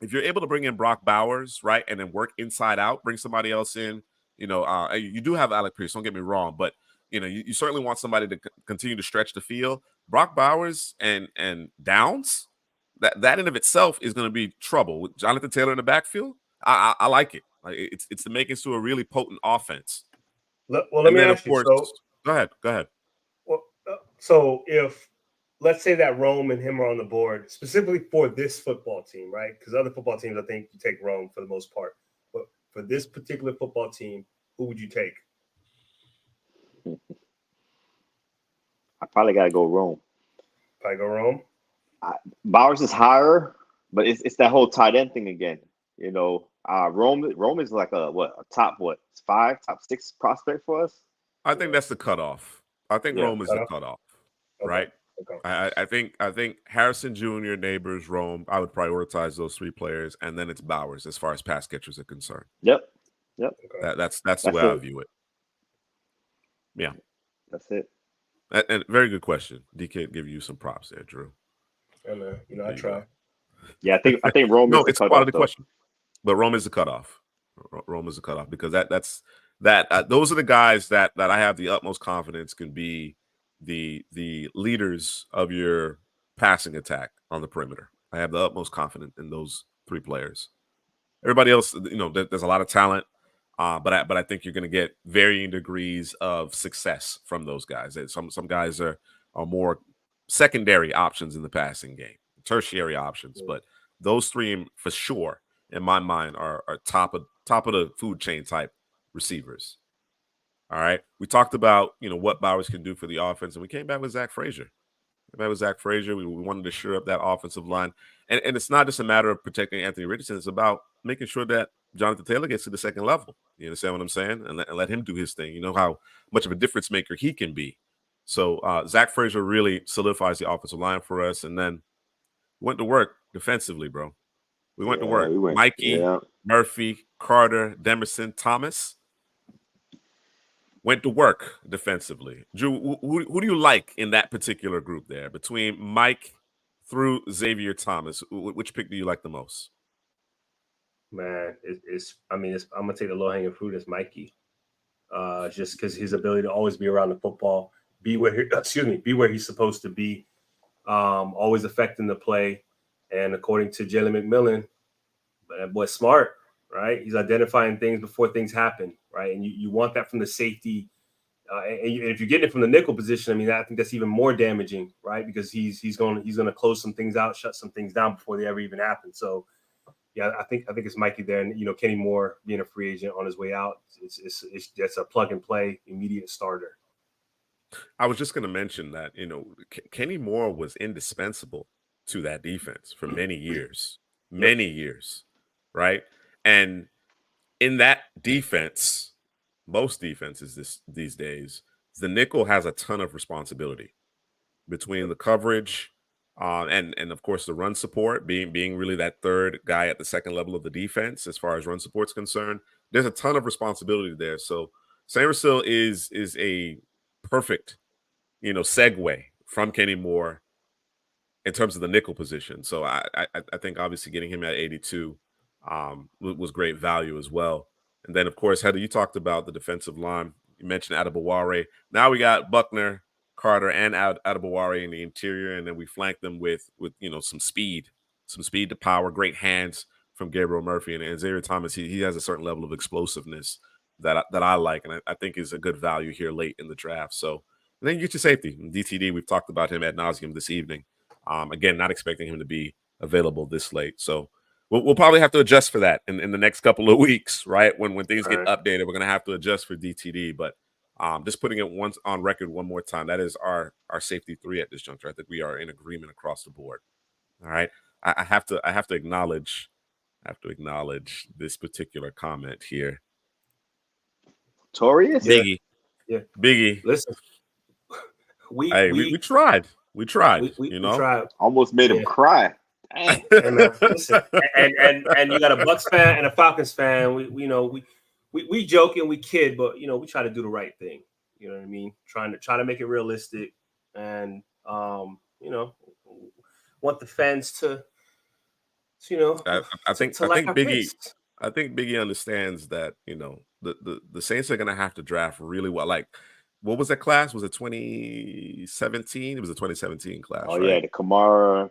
if you're able to bring in Brock Bowers, right, and then work inside out, bring somebody else in, you do have Alec Pierce, don't get me wrong, but you certainly want somebody to continue to stretch the field. Brock Bowers and Downs, that in of itself is going to be trouble. With Jonathan Taylor in the backfield, I like it. Like, it's the makings to a really potent offense. Well, let me ask you. So, go ahead. Well, so if let's say that Rome and him are on the board specifically for this football team, right? Because other football teams, I think you take Rome for the most part. But for this particular football team, who would you take? I probably got to go Rome. Probably go Rome. Bowers is higher, but it's that whole tight end thing again. Rome is like a top 5, top 6 prospect for us. I think that's the cutoff. I think Rome is the cutoff, right? Okay. I think Harrison Jr., Neighbors, Rome. I would prioritize those 3 players, and then it's Bowers as far as pass catchers are concerned. Yep. That's the way I view it. Yeah, that's it. And very good question. DK give you some props there, Drew. Yeah, man. I try. Yeah, I think Rome is the cutoff. Quality question. But Rome is the cutoff. Rome is the cutoff because those are the guys that I have the utmost confidence can be the leaders of your passing attack on the perimeter. I have the utmost confidence in those 3 players. Everybody else, there's a lot of talent, but I think you're going to get varying degrees of success from those guys. Some guys are more secondary options in the passing game, tertiary options, but those 3 for sure, in my mind, are top of the food chain type receivers. All right. We talked about, what Bowers can do for the offense, and we came back with Zach Frazier. We wanted to shore up that offensive line. And it's not just a matter of protecting Anthony Richardson. It's about making sure that Jonathan Taylor gets to the second level. You understand what I'm saying? And let him do his thing. You know how much of a difference maker he can be. So Zach Frazier really solidifies the offensive line for us. And then went to work defensively, bro. We went to work. Mikey, Murphy, Carter, Demerson, Thomas went to work defensively. Drew, who do you like in that particular group there between Mike through Xavier Thomas? Which pick do you like the most? Man, I'm gonna take the low hanging fruit as Mikey, just because his ability to always be around the football, be where he's supposed to be, always affecting the play, and according to Jalen McMillan, that boy's smart. Right, he's identifying things before things happen, right? And you want that from the safety, and if you're getting it from the nickel position, I think that's even more damaging, right? Because he's going to close some things out, shut some things down before they ever even happen. So, yeah, I think it's Mikey there, and Kenny Moore being a free agent on his way out, it's a plug and play immediate starter. I was just going to mention that Kenny Moore was indispensable to that defense for many years, right? And in that defense, most defenses these days, the nickel has a ton of responsibility between the coverage and of course the run support being really that third guy at the second level of the defense as far as run support's concerned. There's a ton of responsibility there. So Samersil is a perfect, segue from Kenny Moore in terms of the nickel position. So I think obviously getting him at 82 was great value as well. And then, of course, Heather, you talked about the defensive line. You mentioned Adebaware. Now we got Buckner, Carter, and Adebaware in the interior, and then we flank them with some speed to power, great hands from Gabriel Murphy. And Xavier Thomas, he has a certain level of explosiveness that I like, and I think is a good value here late in the draft. So, and then you get your safety. DTD, we've talked about him ad nauseum this evening. Again, not expecting him to be available this late. So, we'll probably have to adjust for that in the next couple of weeks, right? When things get updated, we're going to have to adjust for DTD. But just putting it once on record one more time, that is our safety 3 at this juncture. I think we are in agreement across the board. All right. I have to acknowledge this particular comment here. Torius? Biggie. Yeah. Biggie. Listen. We tried. We tried. We tried. Almost made him cry. And, listen, and you got a Bucks fan and a Falcons fan. We joke and we kid, but we try to do the right thing. You know what I mean? Try to make it realistic, and want the fans to I think Biggie understands that the Saints are going to have to draft really well. Like, what was that class? Was it 2017? It was a 2017 class. Oh, right? Yeah, the Kamara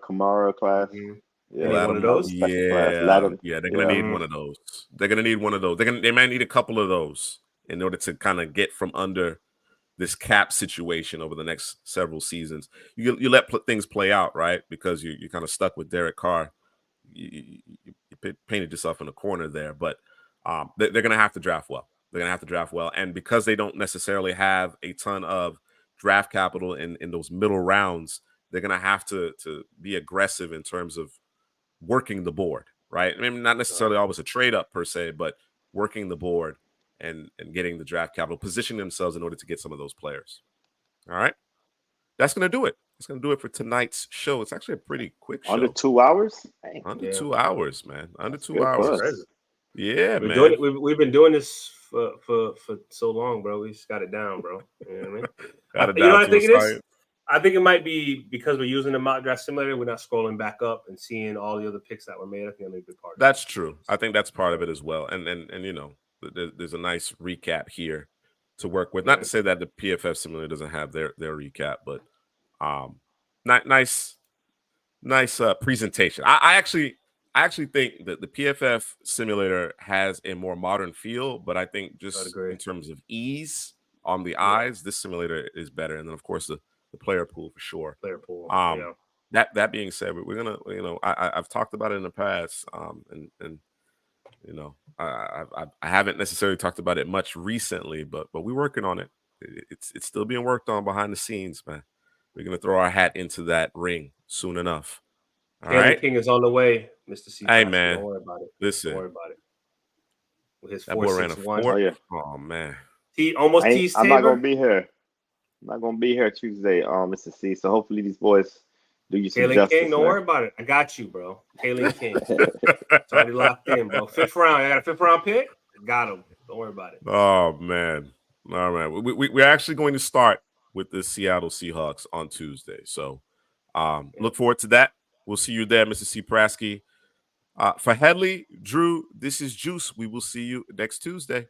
class. Mm-hmm. Yeah, one of those. They're gonna need one of those. They're gonna need one of those. They might need a couple of those in order to kind of get from under this cap situation over the next several seasons. You let things play out, right? Because you're kind of stuck with Derek Carr. You painted yourself in a corner there, but they're gonna have to draft well. They're gonna have to draft well, and because they don't necessarily have a ton of draft capital in those middle rounds, they're gonna have to be aggressive in terms of working the board, right? I mean, not necessarily always a trade up per se, but working the board and getting the draft capital, positioning themselves in order to get some of those players. All right, that's gonna do it. It's gonna do it for tonight's show. It's actually a pretty quick show. Under 2 hours. Dang. Under 2 hours, man. Under That's 2 good for hours. us. Yeah, We're man. doing it. We've been doing this for so long, bro. We just got it down, bro. You know what I mean? Got it You know down what I to think a it is? science. I think it might be because we're using the mock draft simulator. We're not scrolling back up and seeing all the other picks that were made. I think that may be part of it. That's true. I think that's part of it as well. And you know, there's a nice recap here to work with. Not to say that the PFF simulator doesn't have their recap, but nice presentation. I actually think that the PFF simulator has a more modern feel, but I think just in terms of ease on the eyes, this simulator is better. And then of course the player pool for sure. Player pool. That being said, we're gonna, you know, I've talked about it in the past, and you know, I haven't necessarily talked about it much recently, but we're working on it. It's still being worked on behind the scenes, man. We're gonna throw our hat into that ring soon enough. All right, King is on the way, Mr. C. Hey, man, don't worry about it. Listen, Don't worry about it. With his that boy ran a 4.61. four. Oh yeah. Oh man, I'm not gonna be here. I'm not gonna be here Tuesday, Mr. C. So hopefully these boys do you some justice. King, don't worry about it. I got you, bro. Taylor King. It's already locked in, bro. 5th round. I got a 5th round pick. Got him. Don't worry about it. Oh man, all right. We're actually going to start with the Seattle Seahawks on Tuesday. So look forward to that. We'll see you there, Mr. C. Prasky. For Headley, Drew, this is Juice. We will see you next Tuesday.